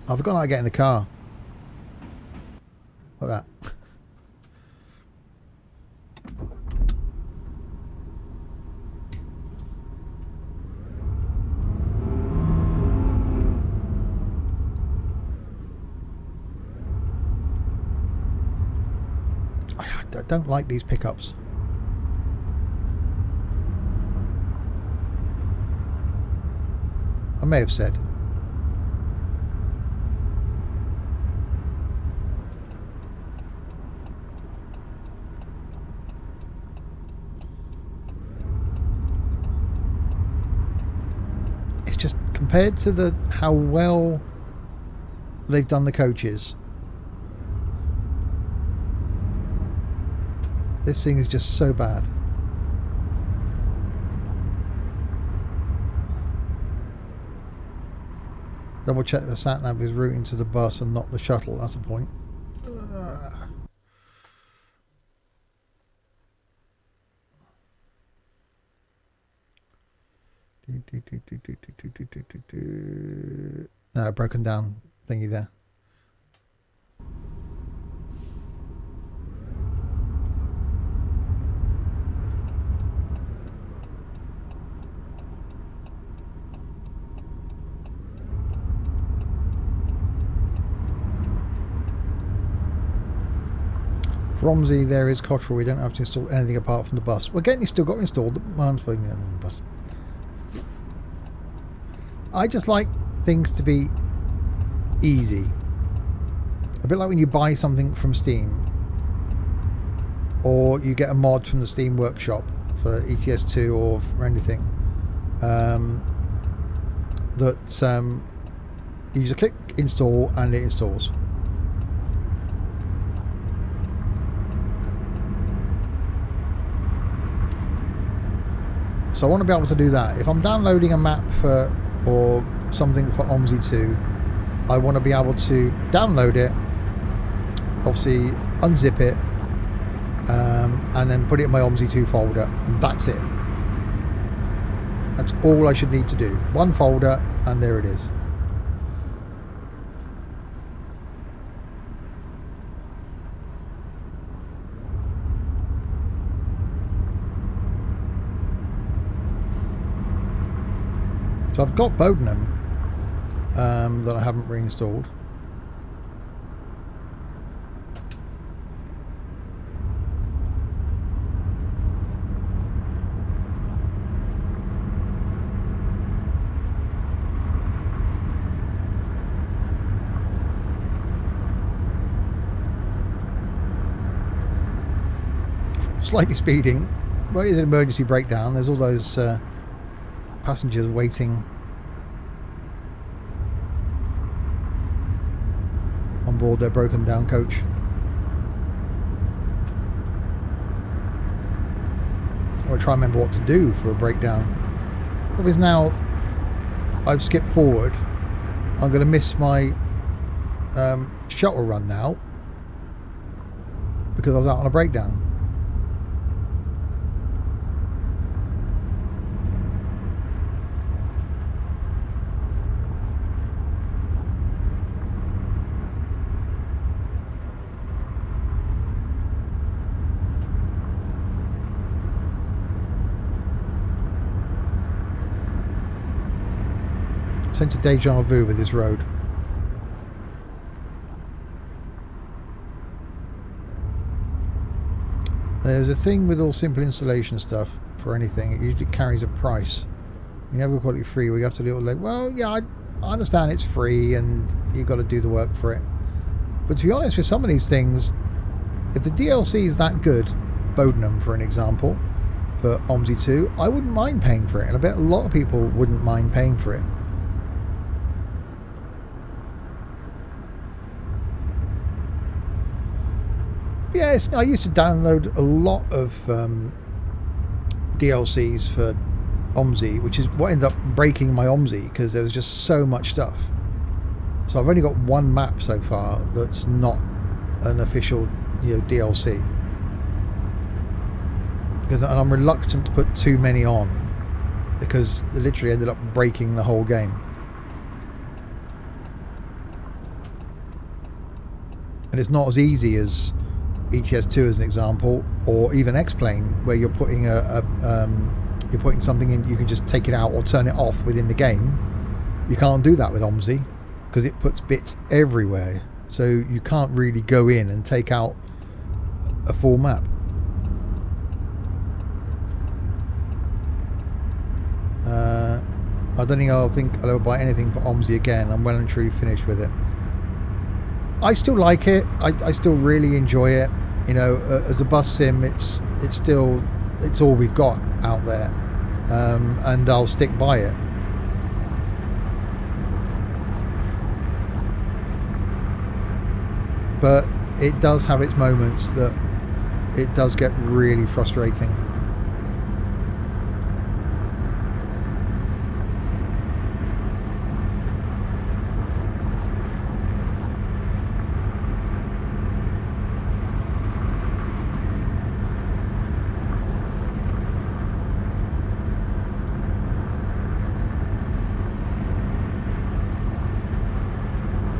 I forgot how to get in the car. Like that. I don't like these pickups. I may have said. It's just compared to how well they've done the coaches. This thing is just so bad. Double check the sat nav is routing to the bus and not the shuttle. That's the point. No, broken down thingy there. For OMSI, there is Cottrell. We don't have to install anything apart from the bus. Well, again, you still got installed. I'm putting it on the bus. I just like things to be easy. A bit like when you buy something from Steam, or you get a mod from the Steam Workshop for ETS2 or for anything. You just click install and it installs. So I want to be able to do that. If I'm downloading a map or something for OMSI 2, I want to be able to download it, obviously unzip it, and then put it in my OMSI 2 folder, and that's it. That's all I should need to do. One folder, and there it is. So I've got Bodenham that I haven't reinstalled. Slightly speeding. Well, it is an emergency breakdown. There's all those passengers waiting on board their broken down coach. I'll try and remember what to do for a breakdown. Problem is now I've skipped forward. I'm going to miss my shuttle run now. because I was out on a breakdown. Sense of deja vu with this road. There's a thing with all simple installation stuff for anything. It usually carries a price. You never call it free. We have to do it like, well, yeah, I understand it's free and you've got to do the work for it. But to be honest, with some of these things, if the DLC is that good, Bodenham for an example, for OMSI 2, I wouldn't mind paying for it. And I bet a lot of people wouldn't mind paying for it. Yes, I used to download a lot of DLCs for OMSI, which is what ended up breaking my OMSI because there was just so much stuff. So I've only got one map so far that's not an official, DLC. And I'm reluctant to put too many on because it literally ended up breaking the whole game. And it's not as easy as ETS2 as an example, or even X-Plane, where you're putting you're putting something in, you can just take it out or turn it off within the game. You can't do that with OMSI because it puts bits everywhere, so you can't really go in and take out a full map. I don't think I'll buy anything for OMSI again. I'm well and truly finished with it. I still like it. I still really enjoy it. As a bus sim, it's all we've got out there, and I'll stick by it. But it does have its moments that it does get really frustrating.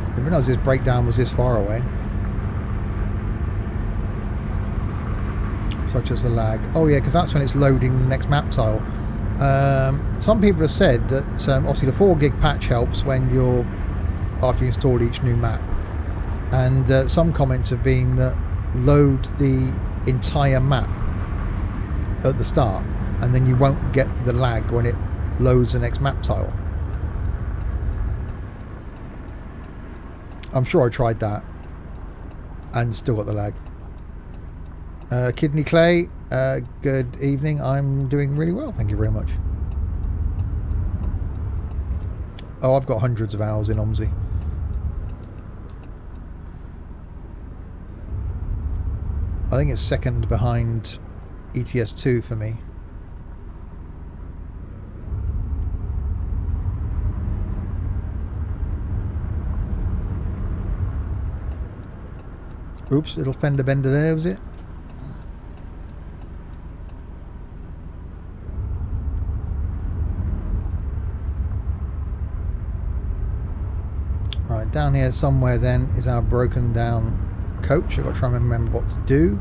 I didn't realise this breakdown was this far away. Such as the lag. Oh yeah, because that's when it's loading the next map tile. Some people have said that obviously the 4 gig patch helps when after you install each new map. And some comments have been that load the entire map at the start and then you won't get the lag when it loads the next map tile. I'm sure I tried that and still got the lag. Kidney Clay, good evening. I'm doing really well, thank you very much. Oh, I've got hundreds of hours in OMSI. I think it's second behind ETS2 for me. Oops, little fender bender there, was it? Right, down here somewhere then is our broken down coach. I've got to try and remember what to do.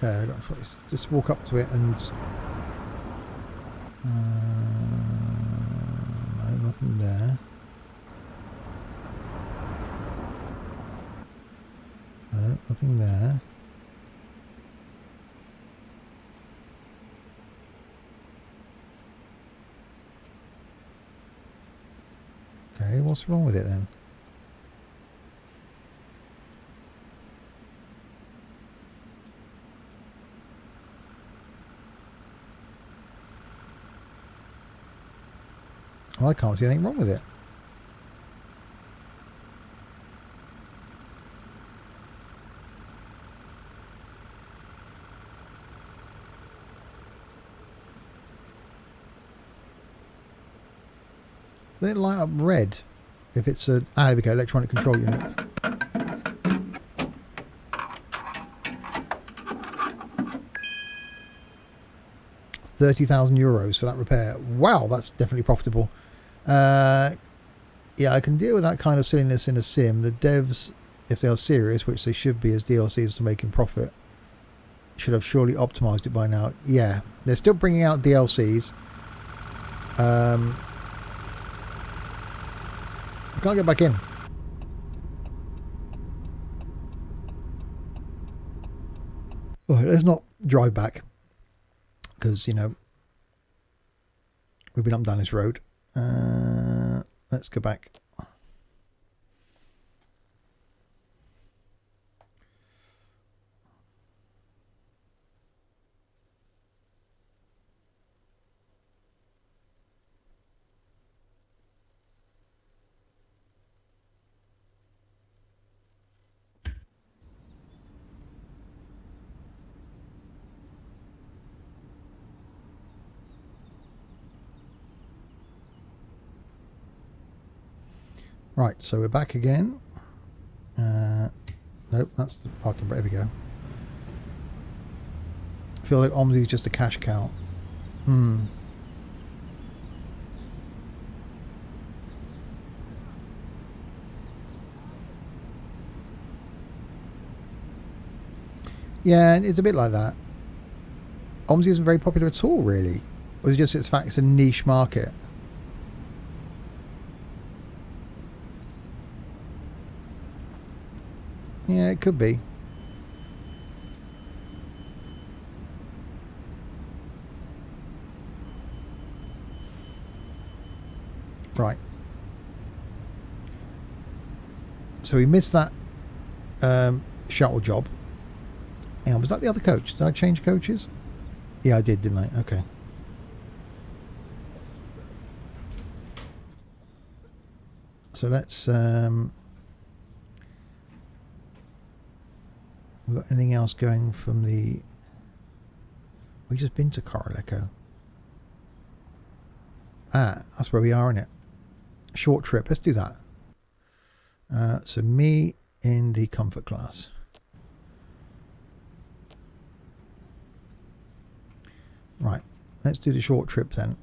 Okay, I've got to just walk up to it and no, nothing there. No, nothing there. Okay, what's wrong with it then? I can't see anything wrong with it. Let it light up red if it's a... Ah, there we go, electronic control unit. €30,000 for that repair. Wow, that's definitely profitable. Yeah, I can deal with that kind of silliness in a sim. The devs, if they are serious, which they should be as DLCs to making profit, should have surely optimized it by now. Yeah, they're still bringing out DLCs. I can't get back in. Oh, let's not drive back because, you know, we've been up and down this road. Let's go back. Right, so we're back again. Nope, that's the parking brake. There we go. I feel like OMSI is just a cash cow. Yeah, it's a bit like that. OMSI isn't very popular at all, really. Or is it just its fact it's a niche market? Yeah, it could be. Right. So we missed that shuttle job. And was that the other coach? Did I change coaches? Yeah, I did, didn't I? Okay. So let's... we've got anything else going from the... We've just been to Coraleco. Ah, that's where we are, isn't it? Short trip. Let's do that. So me in the comfort class. Right. Let's do the short trip then.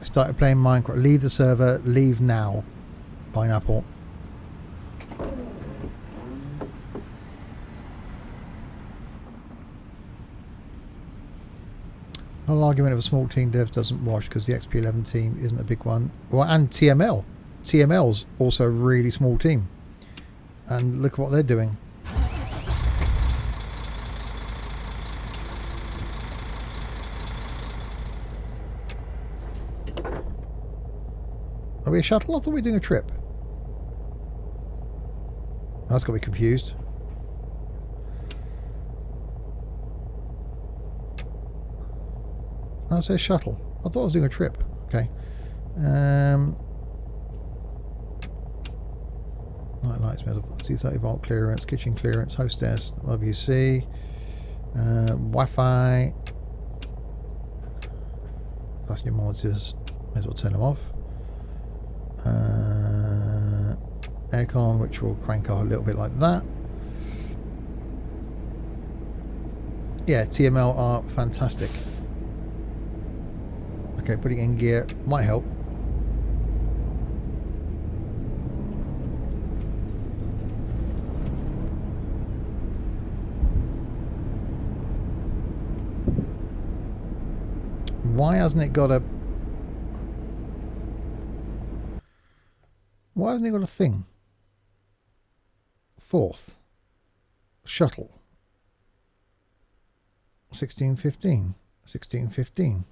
Started playing Minecraft. Leave the server. Leave now. Pineapple. An argument of a small team dev doesn't wash because the XP11 team isn't a big one. Well, and TML. TML's also a really small team. And look what they're doing. Are we a shuttle? I thought we were doing a trip. That's got me confused. Oh, it says shuttle. I thought I was doing a trip. Okay. Night lights, 230 volt clearance, kitchen clearance, hostess, WC, Wi-Fi, passenger monitors. May as well turn them off. Aircon, which will crank up a little bit like that. Yeah, TML are fantastic. Okay, putting in gear might help. Why hasn't it got a... Why hasn't it got a thing? Fourth. Shuttle. 1615. 1615.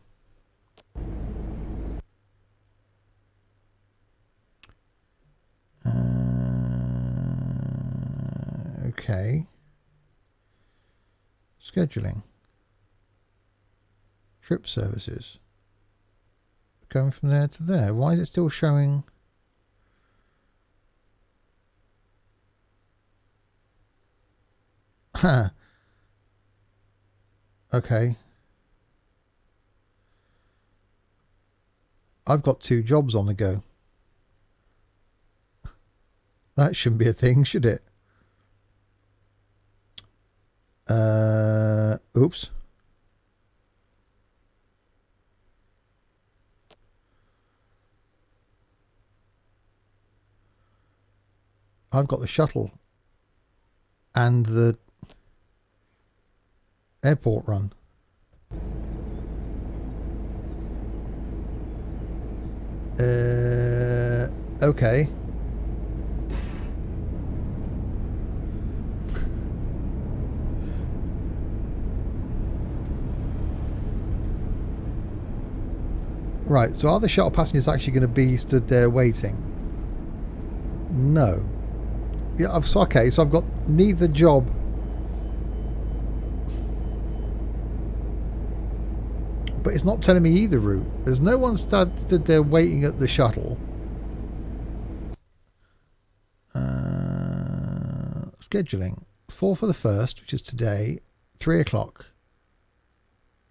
Okay. Scheduling. Trip services. Going from there to there. Why is it still showing? Huh. Okay. I've got 2 jobs on the go. That shouldn't be a thing, should it? Oops. I've got the shuttle and the airport run. Okay. Right, so are the shuttle passengers actually going to be stood there waiting? No. Yeah, okay, so I've got neither job. But it's not telling me either route. There's no one stood there waiting at the shuttle. Scheduling. 4 for the 1st, which is today. 3 o'clock.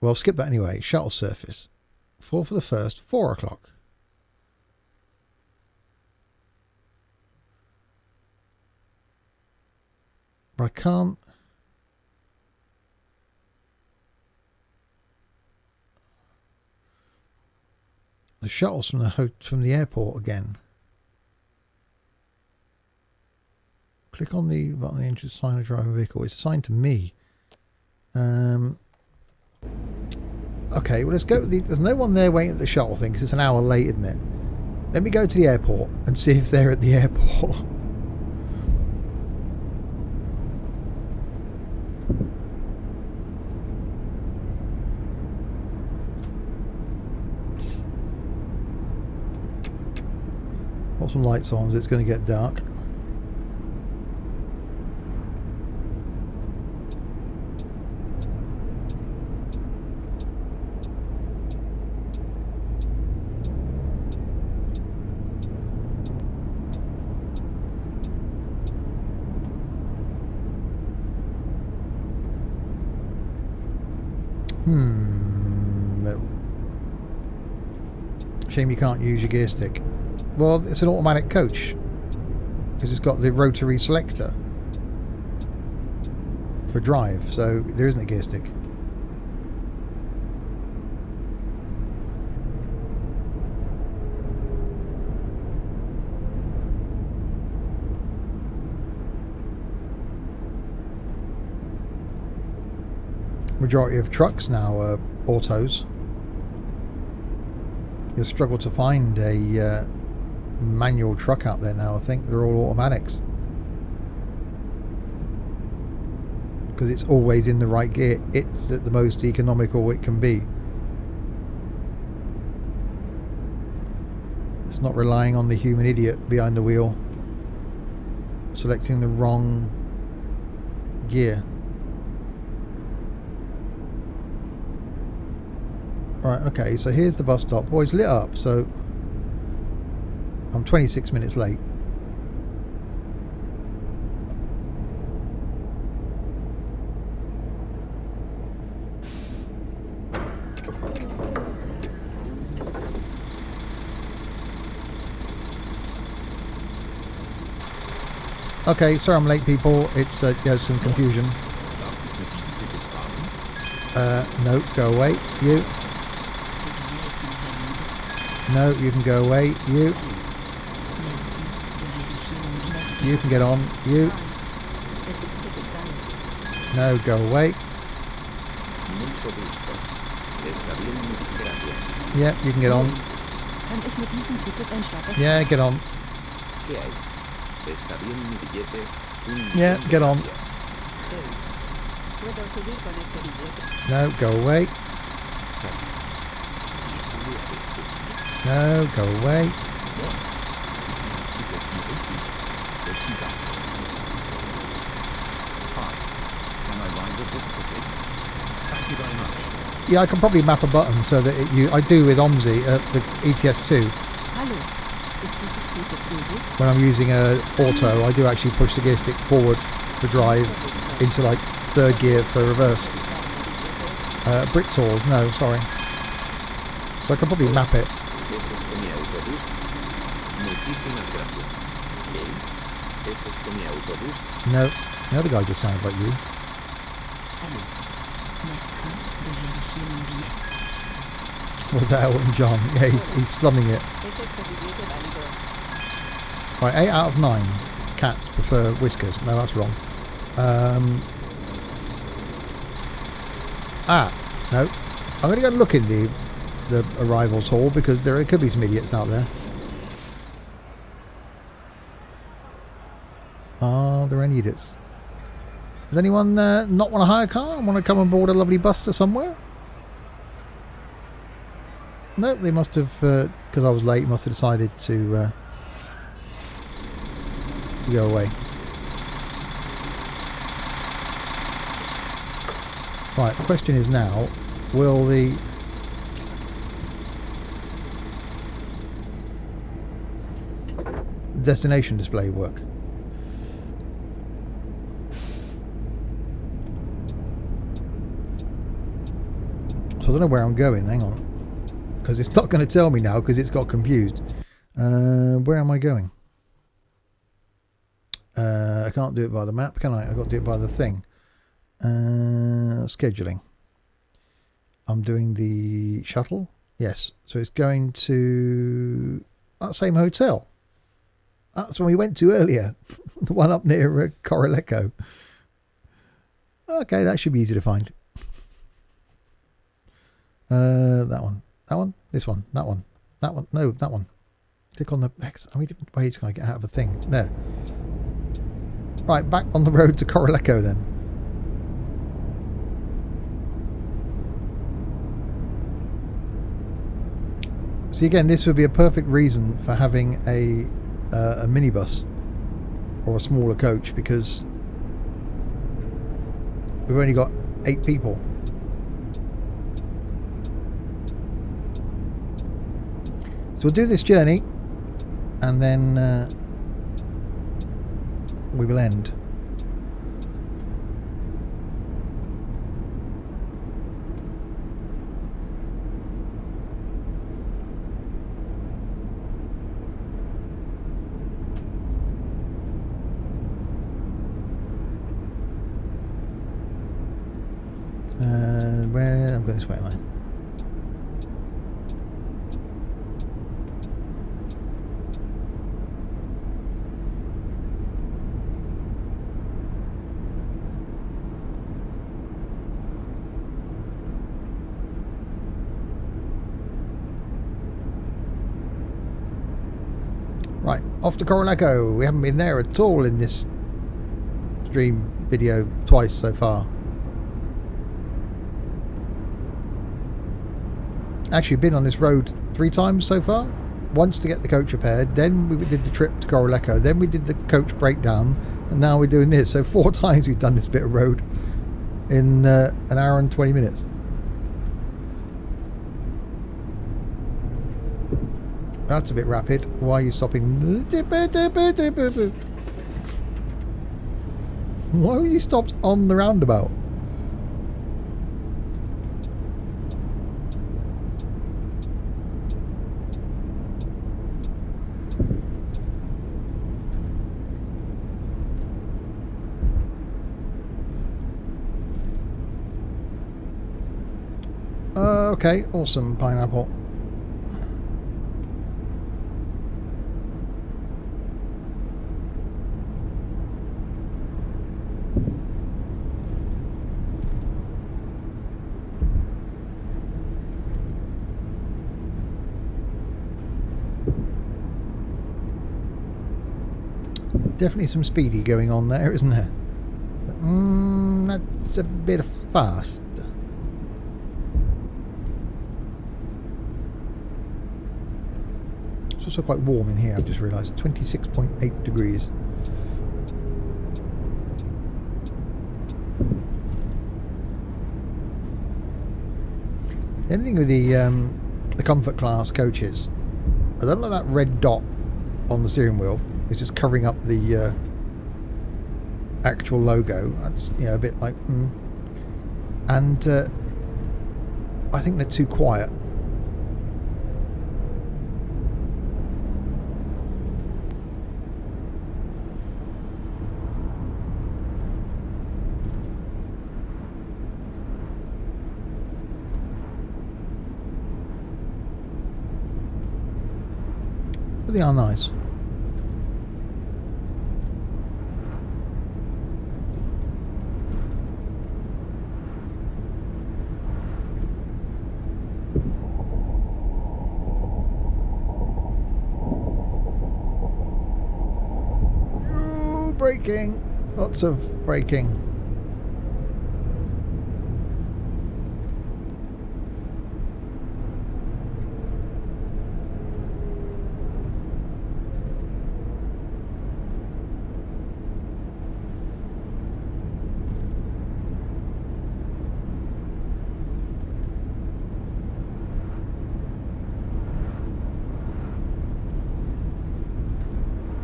Well, skip that anyway. Shuttle surface. 4 for the 1st, 4 o'clock. But I can't. The shuttle's from the airport again. Click on the button on the entrance sign of driver vehicle. It's assigned to me. Okay, well let's go. There's no one there waiting at the shuttle thing because it's an hour late, isn't it? Let me go to the airport and see if they're at the airport. Got some lights on, so it's going to get dark. Shame you can't use your gear stick. Well, it's an automatic coach because it's got the rotary selector for drive, so there isn't a gear stick. Majority of trucks now are autos. You'll struggle to find a manual truck out there now. I think they're all automatics because it's always in the right gear. It's at the most economical it can be. It's not relying on the human idiot behind the wheel selecting the wrong gear. Right, okay, so here's the bus stop. Boy, it's lit up, so I'm 26 minutes late. Okay, sorry I'm late, people. It's there's some confusion. Darf ich mit diesem Ticket fahren? No, go away. You. No, you can go away. You. You can get on. You. No, go away. Mucho gusto. Está bien, gracias. Yeah, you can get on. Kann ich mit diesem Ticket ein Starter Yeah, get on. ¿Qué hay? Está bien mi billete. Yeah, get on. ¿Puedo subir con este billete? No, go away. No, go away. Ist dieses Ticket hier richtig? Besten Dank. with this ticket? Thank you very much. Yeah, I can probably map a button so that I do with OMSI, with ETS2. Hallo, ist dieses Ticket gültig? When I'm using auto, I do actually push the gear stick forward for drive into like third gear for reverse. Brick tours, no, sorry. So I can probably map it. ¿Es este mi autobús? Muchísimas gracias. Hey, ¿es este mi autobús? No, the other guy just sounded like you. Allô. Merci de vérifier mon billet. Was that Elton John? Yeah, he's slumming it. ¿Es este billete válido? Right, 8 out of 9 cats prefer whiskers. No, that's wrong. No. I'm going to go and look in the arrivals hall because there could be some idiots out there. Are there any idiots? Does anyone not want to hire a car and want to come and board a lovely bus to somewhere? No, they must have, because I was late, must have decided to go away. Right, the question is now, will the destination display work? So I don't know where I'm going, hang on. Because it's not going to tell me now because it's got confused. Where am I going? I can't do it by the map, can I? I've got to do it by the thing. Scheduling. I'm doing the shuttle. Yes. So it's going to that same hotel. That's when we went to earlier. The one up near Corileco. Okay, that should be easy to find. That one. That one? This one? That one? That one? No, that one. Click on the X. How many different ways can I get out of a thing? There. Right, back on the road to Corileco then. See, again, this would be a perfect reason for having a minibus or a smaller coach because we've only got 8 people. So we'll do this journey and then we will end. Where I'm going this way, am I? Right, off to Corileco. We haven't been there at all in this stream video twice so far. Actually, been on this road 3 times so far. Once to get the coach repaired, then we did the trip to Corileco, then we did the coach breakdown, and now we're doing this. So 4 times we've done this bit of road in an hour and 20 minutes. That's a bit rapid. Why are you stopping? Why was he stopped on the roundabout? Okay, awesome, pineapple. Definitely some speedy going on there, isn't there? That's a bit fast. It's also quite warm in here, I've just realised. 26.8 degrees. The only thing with the comfort class coaches, I don't like that red dot on the steering wheel. It's just covering up the actual logo. That's, you know, a bit like and I think they're too quiet. But they are nice. Ooh, braking. Lots of braking.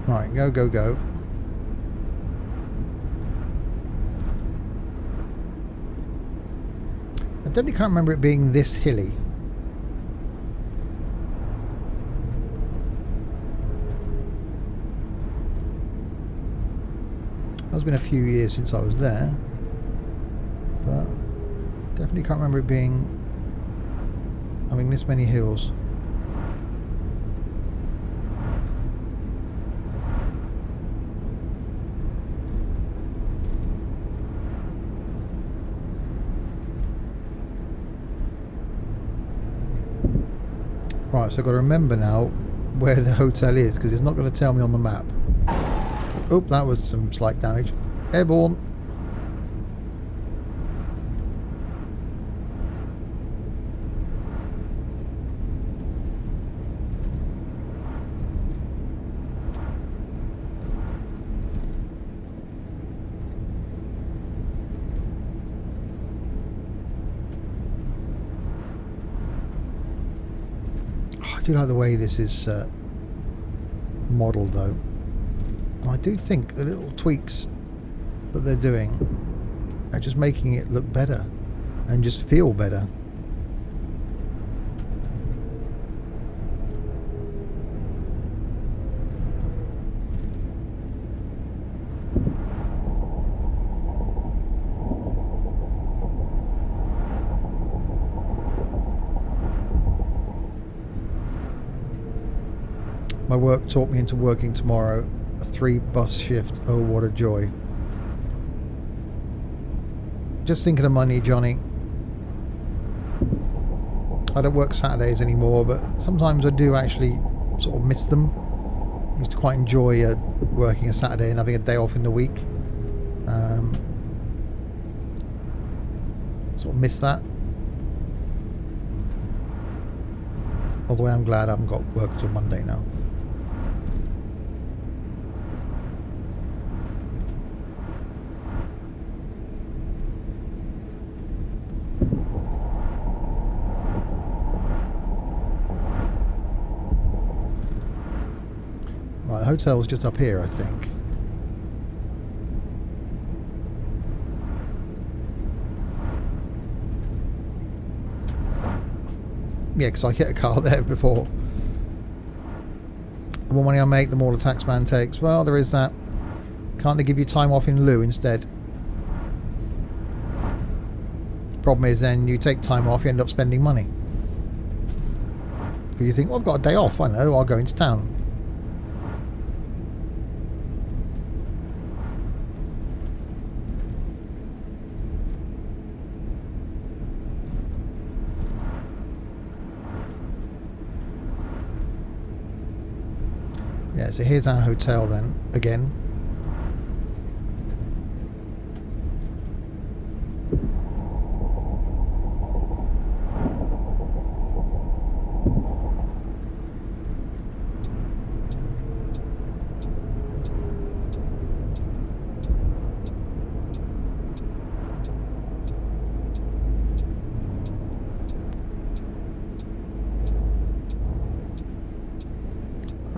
Right, go, go, go. I definitely can't remember it being this hilly. It's been a few years since I was there, but definitely can't remember it being having this many hills. Right, so I've got to remember now where the hotel is, because it's not going to tell me on the map. Oh, that was some slight damage. Airborne. I do like the way this is modelled, though. I do think the little tweaks that they're doing are just making it look better and just feel better. My work talked me into working tomorrow. A 3-bus shift. Oh, what a joy. Just thinking of money, Johnny. I don't work Saturdays anymore, but sometimes I do actually sort of miss them. I used to quite enjoy working a Saturday and having a day off in the week. Sort of miss that. Although I'm glad I haven't got work until Monday now. Right, the hotel's just up here, I think. Yeah, because I hit a car there before. The more money I make, the more the tax man takes. Well, there is that. Can't they give you time off in lieu instead? Problem is then you take time off, you end up spending money. Because you think, well, I've got a day off, I know, I'll go into town. Yeah, so here's our hotel then, again.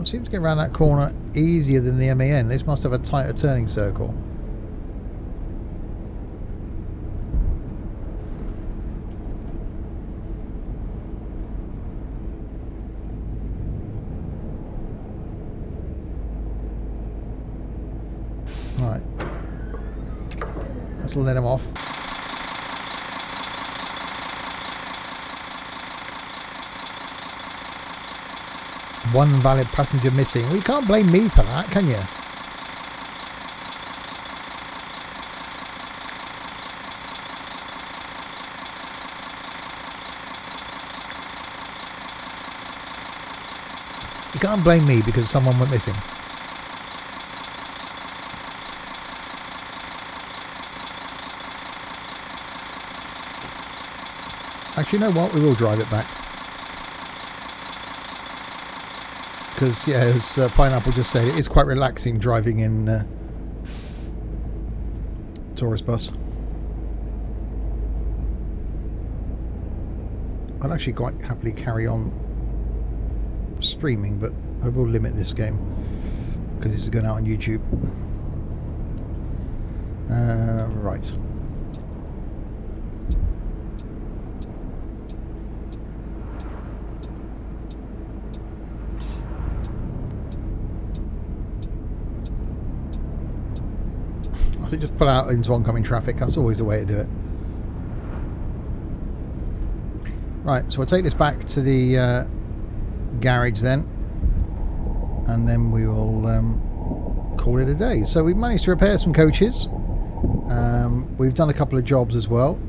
Can't seem to get around that corner easier than the MAN. This must have a tighter turning circle. Right. Let's let him off. One valid passenger missing. Well, you can't blame me for that, can you? You can't blame me because someone went missing. Actually, you know what? We will drive it back. Because, yeah, as Pineapple just said, it is quite relaxing driving in tourist bus. I'd actually quite happily carry on streaming, but I will limit this game because this is going out on YouTube. Right. I think just pull out into oncoming traffic. That's always the way to do it. Right, so we'll take this back to the garage then, and then we will call it a day. So we've managed to repair some coaches. We've done a couple of jobs as well.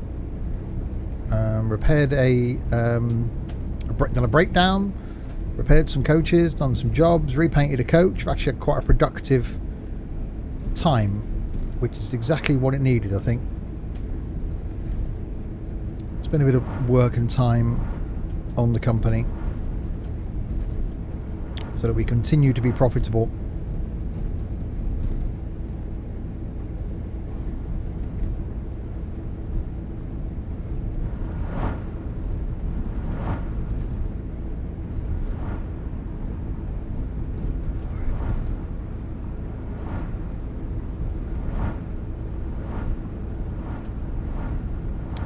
Repaired done a breakdown, repaired some coaches, done some jobs, repainted a coach. We've actually had quite a productive time, which is exactly what it needed, I think. Spent a bit of work and time on the company so that we continue to be profitable.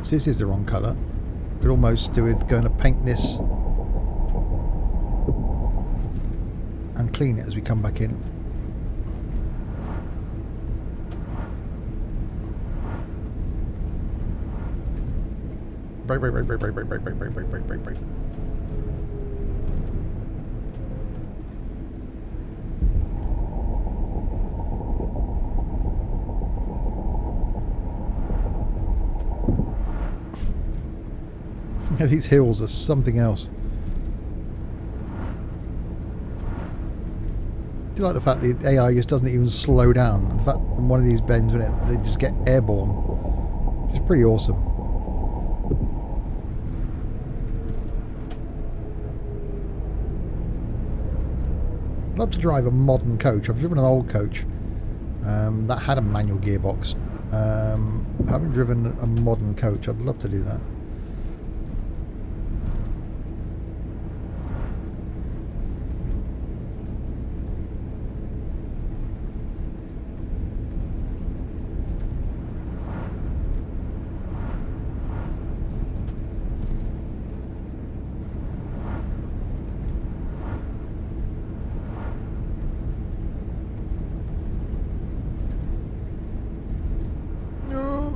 This is the wrong colour. Could almost do with going to paint this and clean it as we come back in. Brake, brake, brake, brake, brake, brake, brake, brake, brake, brake, brake, brake, brake. These hills are something else. I do like the fact the AI just doesn't even slow down. The fact in one of these bends, when they just get airborne, which is pretty awesome. I'd love to drive a modern coach. I've driven an old coach that had a manual gearbox. I haven't driven a modern coach. I'd love to do that.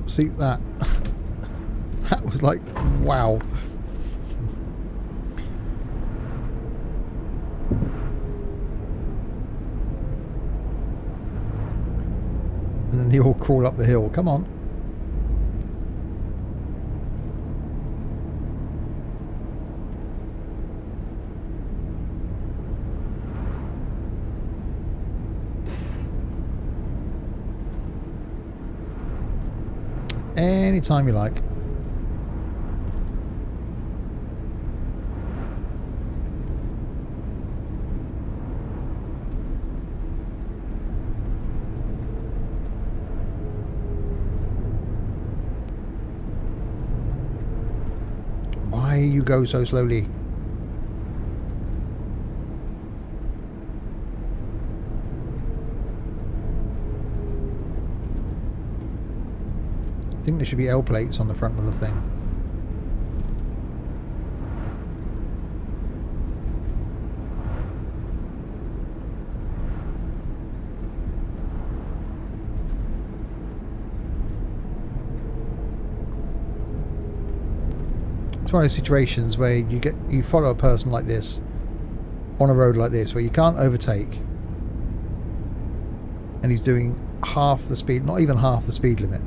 See that? That was like, wow. And then they all crawl up the hill. Come on. Anytime you like. Why you go so slowly? think there should be L plates on the front of the thing. It's one of those situations where you follow a person like this on a road like this where you can't overtake, and he's doing half the speed, not even half the speed limit.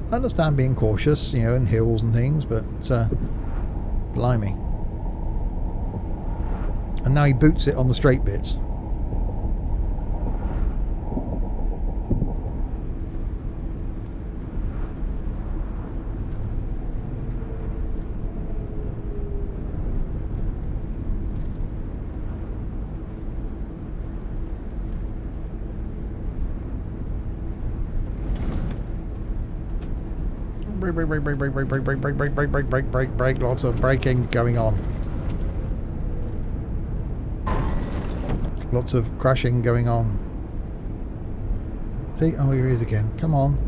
I understand being cautious, you know, in hills and things, but blimey. And now he boots it on the straight bits. Brake. Lots of braking going on. Lots of crashing going on. See? Oh, here he is again. Come on.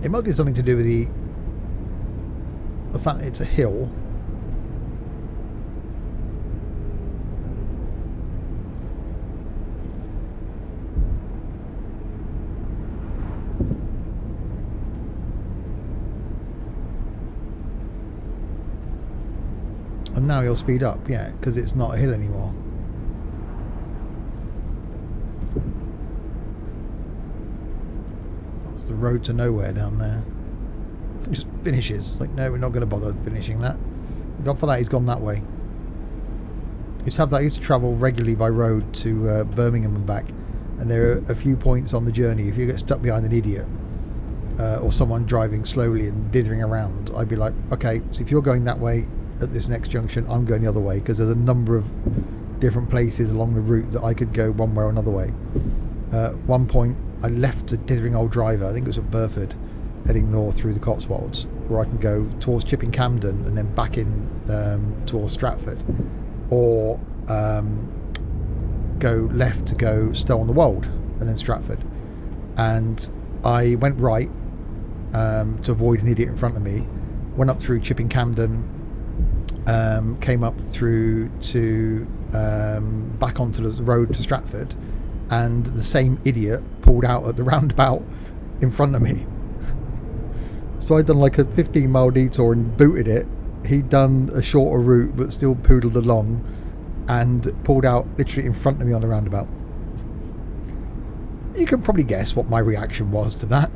It might be something to do with the fact that it's a hill. And now he'll speed up, yeah, because it's not a hill anymore. That's the road to nowhere down there. It just finishes. Like, no, we're not going to bother finishing that. God for that, he's gone that way. I used to travel regularly by road to Birmingham and back, and there are a few points on the journey. If you get stuck behind an idiot or someone driving slowly and dithering around, I'd be like, okay, so if you're going that way at this next junction, I'm going the other way, because there's a number of different places along the route that I could go one way or another way. One point, I left a dithering old driver, I think it was at Burford, heading north through the Cotswolds, where I can go towards Chipping Campden and then back in towards Stratford, or go left to go Stow on the Wold and then Stratford. And I went right to avoid an idiot in front of me, went up through Chipping Campden, came up through to back onto the road to Stratford, and the same idiot pulled out at the roundabout in front of me. So I'd done like a 15-mile detour and booted it. He'd done a shorter route but still poodled along and pulled out literally in front of me on the roundabout. You can probably guess what my reaction was to that.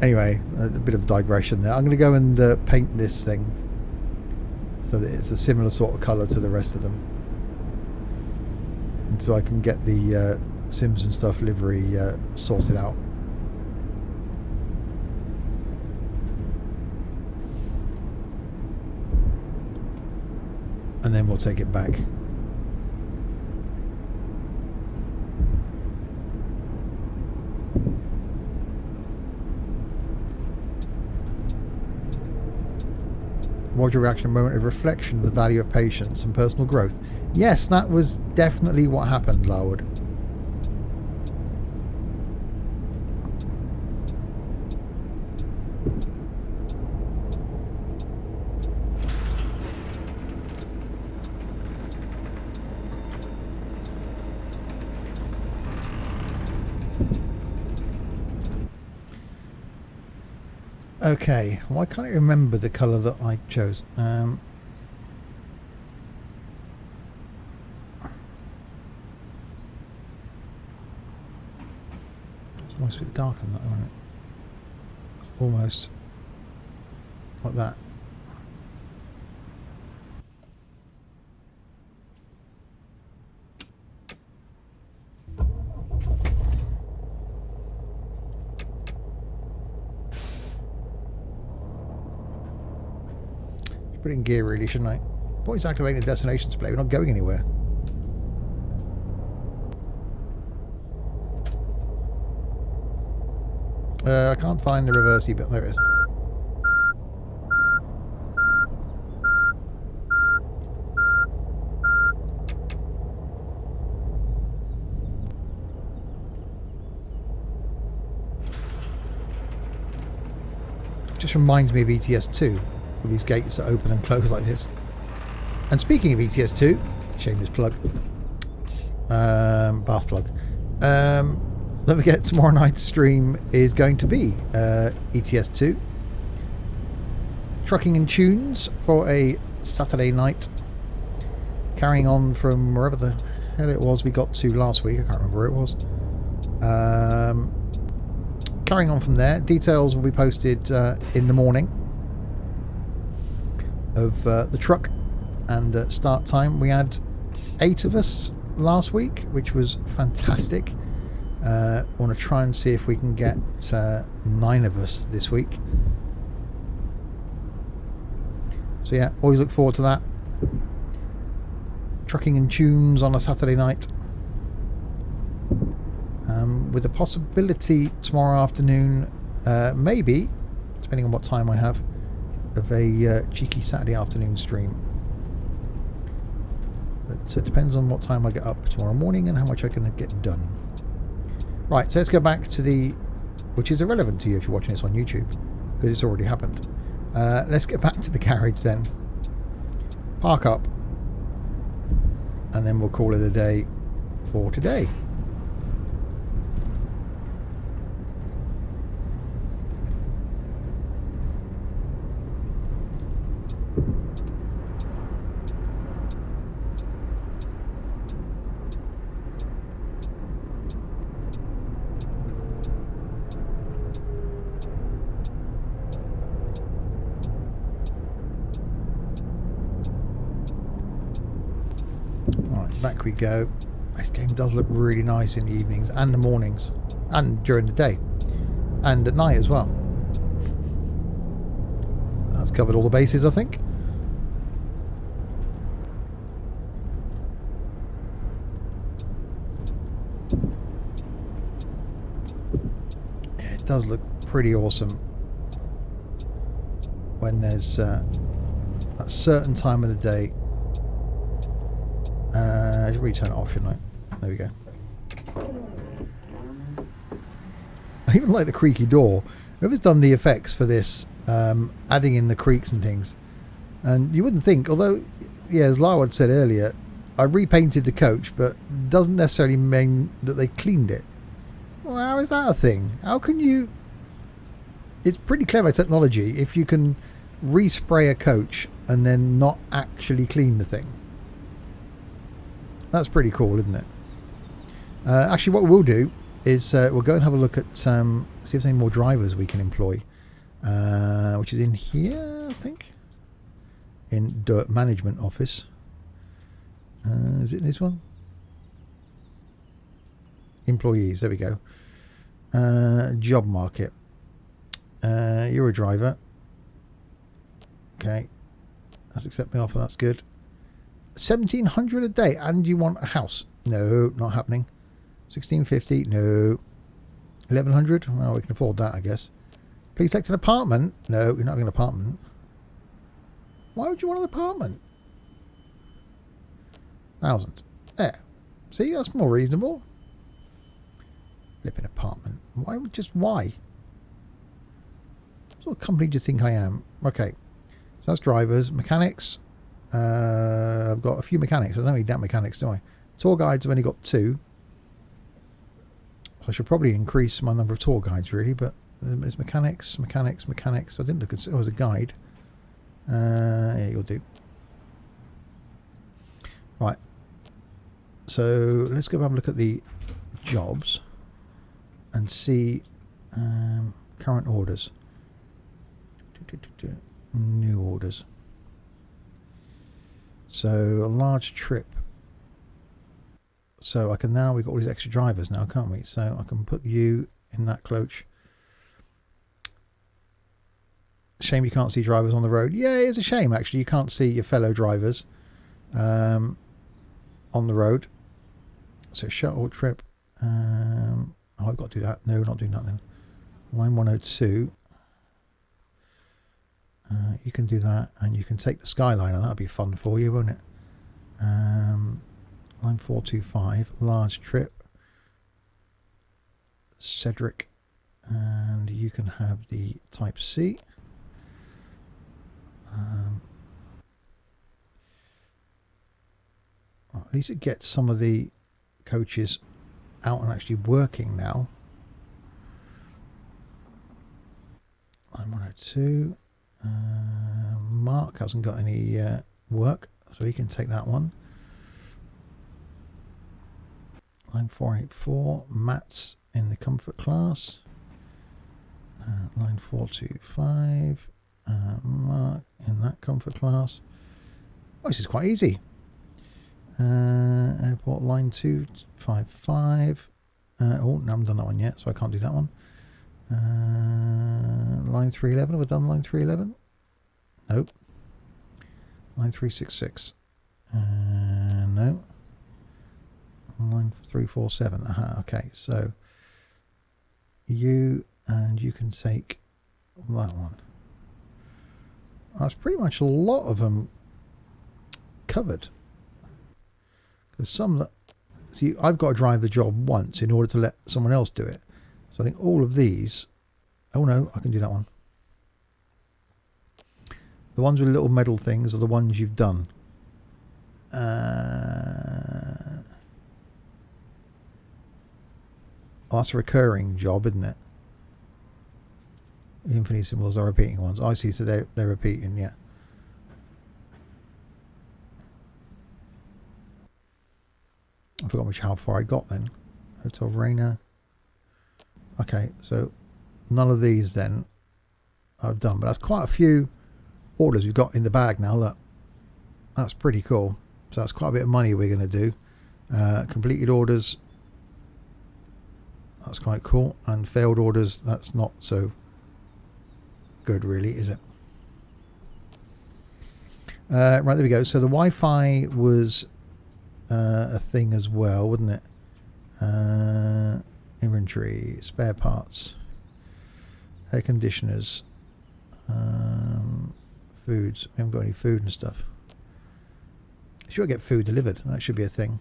Anyway, a bit of digression there. I'm going to go and paint this thing so that it's a similar sort of colour to the rest of them, and so I can get the Sims and Stuff livery sorted out. And then we'll take it back. Was your reaction a moment of reflection of the value of patience and personal growth? Yes, that was definitely what happened, Larwood. Okay, why can't I remember the colour that I chose? It's almost a bit darker than that, isn't it? It's almost like that. Put it in gear, really, shouldn't I? What is activating the destination display? We're not going anywhere. I can't find the reversey, but there it is. Just reminds me of ETS2 with these gates that open and close like this. And speaking of ETS2, shameless plug, bath plug. Don't forget, tomorrow night's stream is going to be ETS2 trucking and tunes for a Saturday night, carrying on from wherever the hell it was we got to last week. I can't remember where it was. Carrying on from there, details will be posted in the morning of the truck and start time. We had 8 of us last week, which was fantastic. I want to try and see if we can get 9 of us this week. So yeah, always look forward to that. Trucking and tunes on a Saturday night. With a possibility tomorrow afternoon, maybe, depending on what time I have, of a cheeky Saturday afternoon stream. But it depends on what time I get up tomorrow morning and how much I can get done. Right, so let's go back to the, which is irrelevant to you if you're watching this on YouTube, because it's already happened. Let's get back to the garage then. Park up. And then we'll call it a day for today. Back we go. This game does look really nice in the evenings and the mornings and during the day and at night as well. That's covered all the bases, I think. Yeah, it does look pretty awesome when there's a certain time of the day. I should really turn it off, shouldn't I? There we go. I even like the creaky door. Whoever's done the effects for this, adding in the creaks and things. And you wouldn't think, although, yeah, as Lara had said earlier, I repainted the coach, but doesn't necessarily mean that they cleaned it. Well, how is that a thing? How can you... It's pretty clever technology if you can respray a coach and then not actually clean the thing. That's pretty cool, isn't it? Actually, what we'll do is we'll go and have a look at see if there's any more drivers we can employ, which is in here, I think, in Dirt Management Office. Is it this one? Employees. There we go. Job market. You're a driver. Okay, that's accept me offer. That's good. 1,700 a day, and you want a house? No, not happening. 1,650? No. 1,100? Well, we can afford that, I guess. Please select an apartment? No, you're not having an apartment. Why would you want an apartment? 1,000. There. See, that's more reasonable. Flipping apartment. Why? Just why? What sort of company do you think I am? Okay. So that's drivers, mechanics. I've got a few mechanics. I don't need that mechanics, do I? Tour guides, I've only got 2. So I should probably increase my number of tour guides, really. But there's mechanics. I didn't look at it. Oh, as a guide. Yeah, you'll do. Right. So let's go have a look at the jobs and see current orders. New orders. So a large trip. So I can now, we've got all these extra drivers now, can't we? So I can put you in that coach. Shame you can't see drivers on the road. Yeah, it is a shame actually. You can't see your fellow drivers on the road. So shuttle trip. Oh, I've got to do that. No, not doing that then. Line 102. You can do that, and you can take the Skyliner. That'll be fun for you, won't it? Line 425. Large trip. Cedric. And you can have the Type C. Well, at least it gets some of the coaches out and actually working now. Line 102. Mark hasn't got any work, so he can take that one. Line 484. Matt's in the comfort class. Line 425. Mark in that comfort class. Oh, this is quite easy. Airport line 255. Oh, no, I haven't done that one yet, so I can't do that one. Line 311. Have I done line 311? Nope. Line 366. No. Line 347. Aha, okay. So you can take that one. That's pretty much a lot of them covered. There's some that, see, I've got to drive the job once in order to let someone else do it. So I think all of these, oh no, I can do that one. The ones with little medal things are the ones you've done. Oh, that's a recurring job, isn't it? The infinity symbols are repeating ones. I see, so they're repeating, yeah. I forgot how far I got then. Hotel Reina. Okay, so none of these then I've done, but that's quite a few orders we've got in the bag now. Look, that's pretty cool. So that's quite a bit of money we're going to do. Completed orders, that's quite cool. And failed orders, that's not so good really, is it? Right, there we go. So the Wi-Fi was a thing as well, wasn't it? Inventory, spare parts, air conditioners, foods. We haven't got any food and stuff. Should get food delivered. That should be a thing.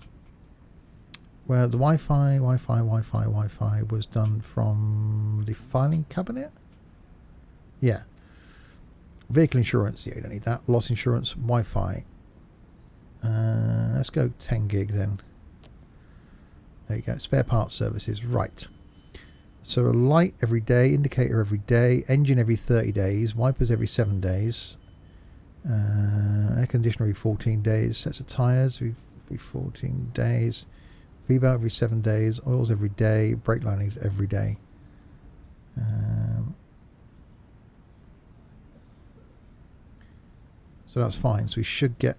Where the Wi-Fi was done from the filing cabinet. Yeah. Vehicle insurance. Yeah, you don't need that. Loss insurance. Wi-Fi. Let's go 10 gig then. There you go. Spare parts services. Right. So a light every day, indicator every day, engine every 30 days, wipers every 7 days, air conditioner every 14 days, sets of tyres every 14 days, V-belt every 7 days, oils every day, brake linings every day. So that's fine. So we should get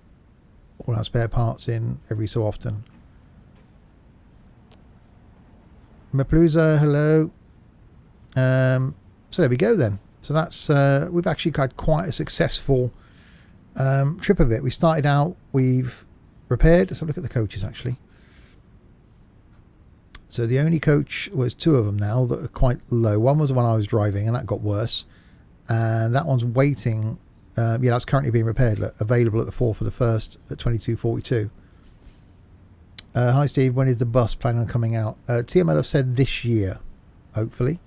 all our spare parts in every so often. Mapalooza, hello. So there we go then. So that's we've actually had quite a successful trip of it. We started out, we've repaired. Let's have a look at the coaches actually. So the only coach was 2 of them now that are quite low. One was the one I was driving, and that got worse. And that one's waiting. Yeah, that's currently being repaired. Look, available at the 4th of the 1st at 22.42. Hi Steve, when is the bus planning on coming out? TML have said this year, hopefully.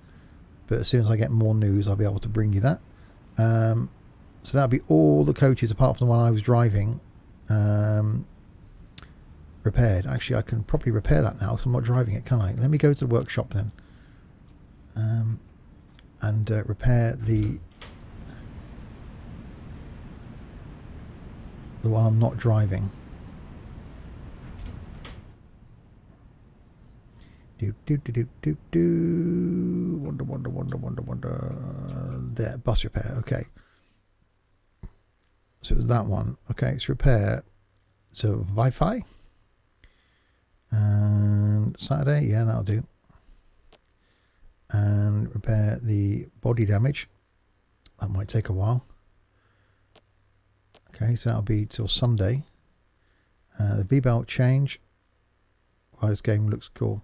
But as soon as I get more news, I'll be able to bring you that. So that'll be all the coaches apart from the one I was driving repaired. Actually, I can probably repair that now because I'm not driving it, can I? Let me go to the workshop then and repair the one I'm not driving. Wonder. There, bus repair. Okay. So it was that one. Okay, it's repair. So Wi-Fi. And Saturday, yeah, that'll do. And repair the body damage. That might take a while. Okay, so that'll be till Sunday. The V-belt change. Wow, this game looks cool.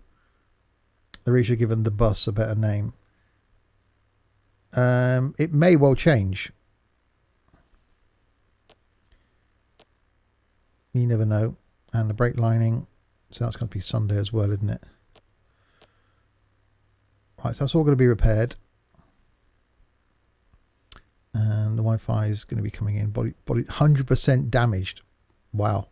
They're usually given the bus a better name. It may well change. You never know. And the brake lining. So that's going to be Sunday as well, isn't it? Right, so that's all going to be repaired. And the Wi-Fi is going to be coming in. Body 100% damaged. Wow.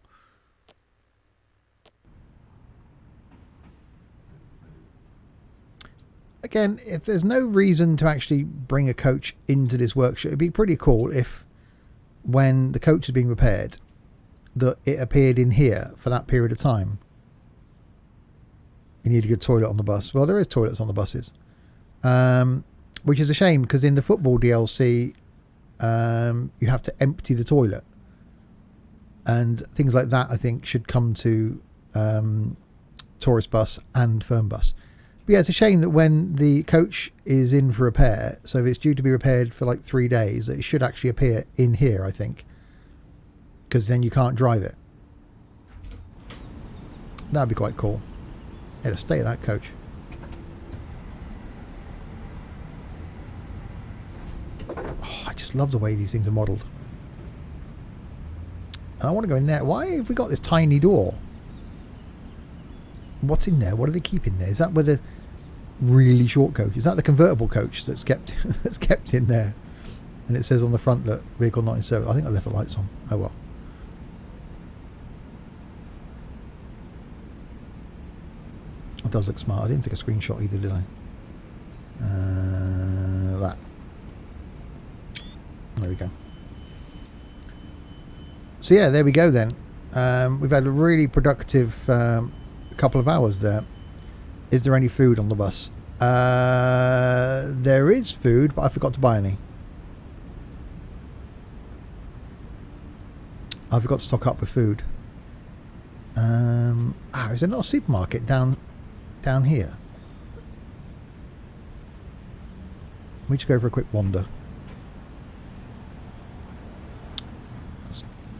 Again, if there's no reason to actually bring a coach into this workshop, it'd be pretty cool if when the coach is being repaired, that it appeared in here for that period of time. You need a good toilet on the bus. Well, there is toilets on the buses. Which is a shame, because in the football DLC, you have to empty the toilet. And things like that, I think, should come to tourist bus and firm bus. But yeah, it's a shame that when the coach is in for repair, so if it's due to be repaired for like 3 days, it should actually appear in here, I think. Because then you can't drive it. That'd be quite cool. Yeah, the state of that coach. Oh, I just love the way these things are modelled. And I want to go in there. Why have we got this tiny door? What's in there? What do they keep in there? Is that where the really short coach? Is that the convertible coach that's kept that's kept in there? And it says on the front that vehicle not in service. I think I left the lights on. Oh well. It does look smart. I didn't take a screenshot either, did I? That. There we go. So yeah, there we go then. We've had a really productive couple of hours there. Is there any food on the bus? There is food, but I forgot to buy any. I forgot to stock up with food. Is there not a supermarket down here? Let me just go for a quick wander.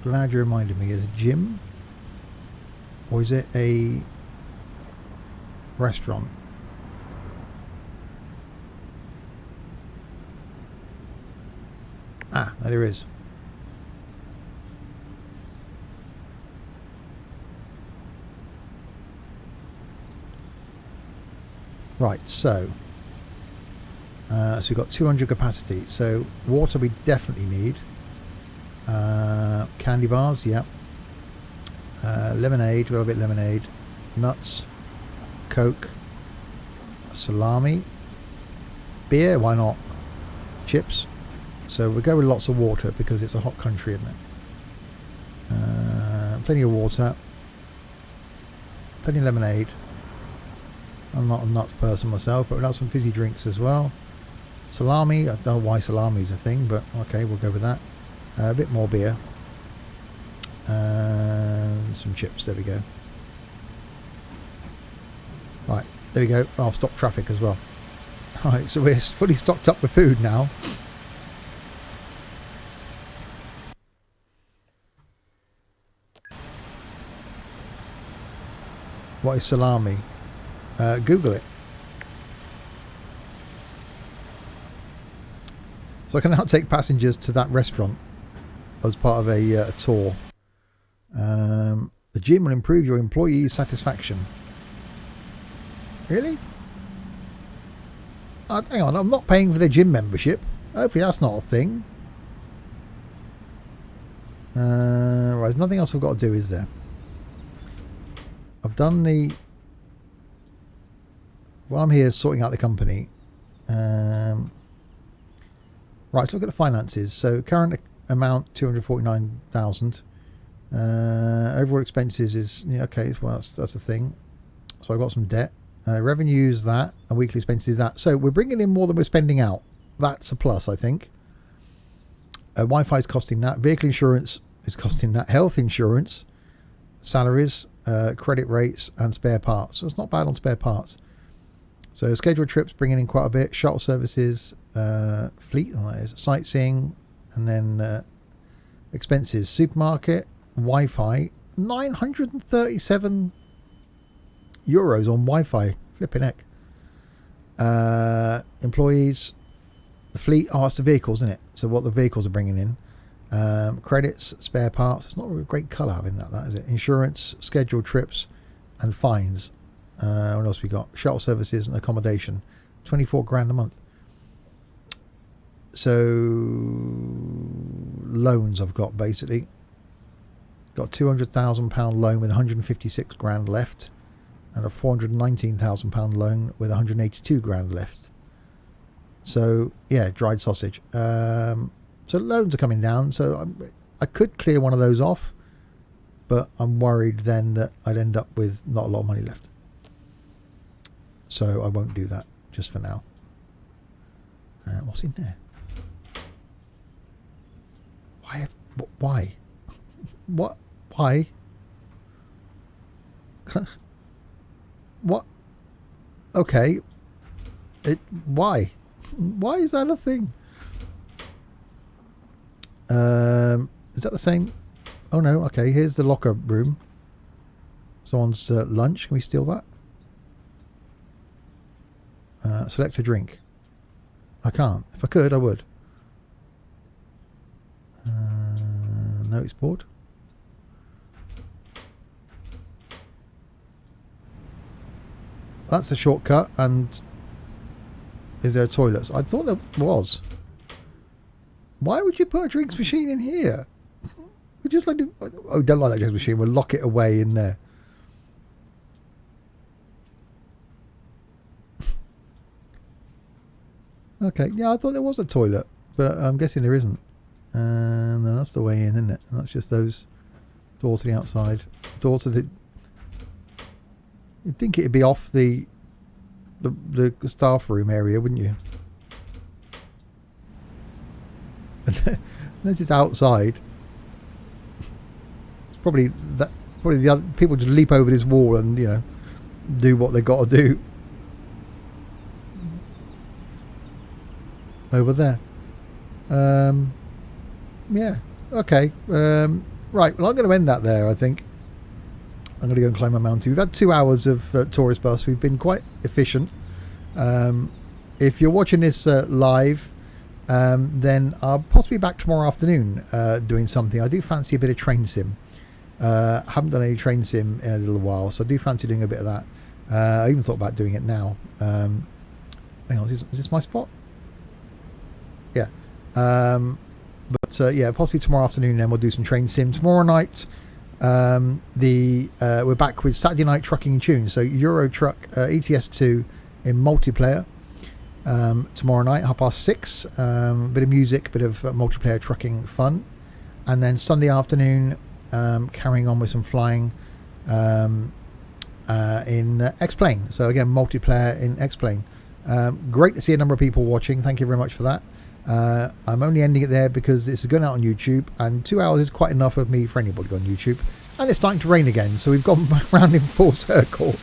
Glad you reminded me. Is it a gym? Or is it a restaurant? Ah, there is. Right, so we've got 200 capacity. So water we definitely need. Candy bars, yeah. Lemonade, a little bit lemonade. Nuts, Coke, salami, beer, why not? Chips. So we'll go with lots of water because it's a hot country, isn't it? Plenty of water. Plenty of lemonade. I'm not a nuts person myself, but we'll have some fizzy drinks as well. Salami, I don't know why salami is a thing, but okay, we'll go with that. A bit more beer. And some chips, there we go. Right, there we go. I'll stop traffic as well. Alright, so we're fully stocked up with food now. What is salami? Google it. So I can now take passengers to that restaurant as part of a tour. The gym will improve your employee satisfaction. Really? Hang on, I'm not paying for the gym membership. Hopefully that's not a thing. Right, there's nothing else I've got to do, is there? I've done the... Well, I'm here sorting out the company. Right, let's look at the finances. So current amount 249,000. Overall expenses is okay. Well, that's the thing. So I've got some debt. Revenues that, and weekly expenses that. So we're bringing in more than we're spending out. That's a plus, I think. Wi-Fi is costing that. Vehicle insurance is costing that. Health insurance, salaries, credit rates, and spare parts. So it's not bad on spare parts. So scheduled trips bringing in quite a bit. Shuttle services, fleet, that is sightseeing, and then expenses, supermarket, Wi-Fi, 937 euros on Wi-Fi, flipping heck. Employees, the fleet, it's the vehicles, isn't it? So what the vehicles are bringing in. Credits, spare parts. It's not a great colour having that, is it? Insurance, scheduled trips, and fines. What else we got? Shuttle services and accommodation. 24 grand a month. So loans I've got basically. Got £200,000 loan with 156 grand left, and a £419,000 loan with 182 grand left. So yeah, dried sausage. So loans are coming down. So I could clear one of those off, but I'm worried then that I'd end up with not a lot of money left. So I won't do that just for now. What's in there? Why? What? Why? What? Okay. Why? Why is that a thing? Is that the same? Oh no. Okay. Here's the locker room. Someone's lunch. Can we steal that? Select a drink. I can't. If I could, I would. Notice board. That's a shortcut. And is there a toilet? I thought there was. Why would you put a drinks machine in here? We just like to, oh, don't like that drinks machine. We'll lock it away in there. Okay, yeah, I thought there was a toilet, but I'm guessing there isn't. And that's the way in, isn't it? And that's just those door to the outside, door to the. You'd think it'd be off the staff room area, wouldn't you? Unless it's outside, it's probably that. Probably the other people just leap over this wall and do what they got to do. Over there. Yeah. Okay. Right. Well, I'm going to end that there, I think. I'm going to go and climb my mountain. We've had 2 hours of tourist bus. We've been quite efficient. If you're watching this live, then I'll possibly be back tomorrow afternoon doing something. I do fancy a bit of train sim. Haven't done any train sim in a little while, so I do fancy doing a bit of that. I even thought about doing it now. Hang on, is this my spot? Yeah. But yeah, possibly tomorrow afternoon then we'll do some train sim. Tomorrow night we're back with Saturday Night Trucking and Tunes. So Euro Truck ETS2 in multiplayer tomorrow night, 6:30. Bit of music, bit of multiplayer trucking fun. And then Sunday afternoon carrying on with some flying in X-Plane. So again, multiplayer in X-Plane. Great to see a number of people watching. Thank you very much for that. I'm only ending it there because this is going out on YouTube, and 2 hours is quite enough of me for anybody on YouTube. And it's starting to rain again, so we've gone round in full circle.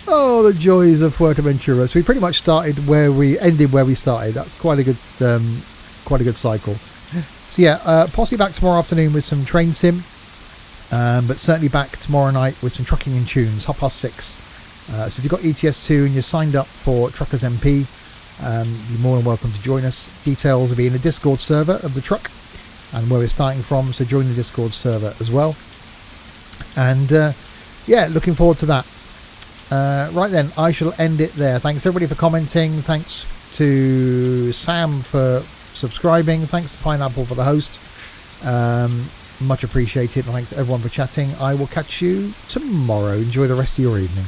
Oh, the joys of Fuerteventura. So we pretty much started where we ended where we started. That's quite a good cycle. So yeah, possibly back tomorrow afternoon with some train sim, but certainly back tomorrow night with some trucking and tunes, 6:30. So if you've got ETS2 and you're signed up for Truckers MP, you're more than welcome to join us. Details will be in the Discord server of the truck and where we're starting from, so join the Discord server as well. And yeah, looking forward to that. Right then, I shall end it there. Thanks everybody for commenting. Thanks to Sam for subscribing. Thanks to Pineapple for the host. Much appreciated. And thanks to everyone for chatting. I will catch you tomorrow. Enjoy the rest of your evening.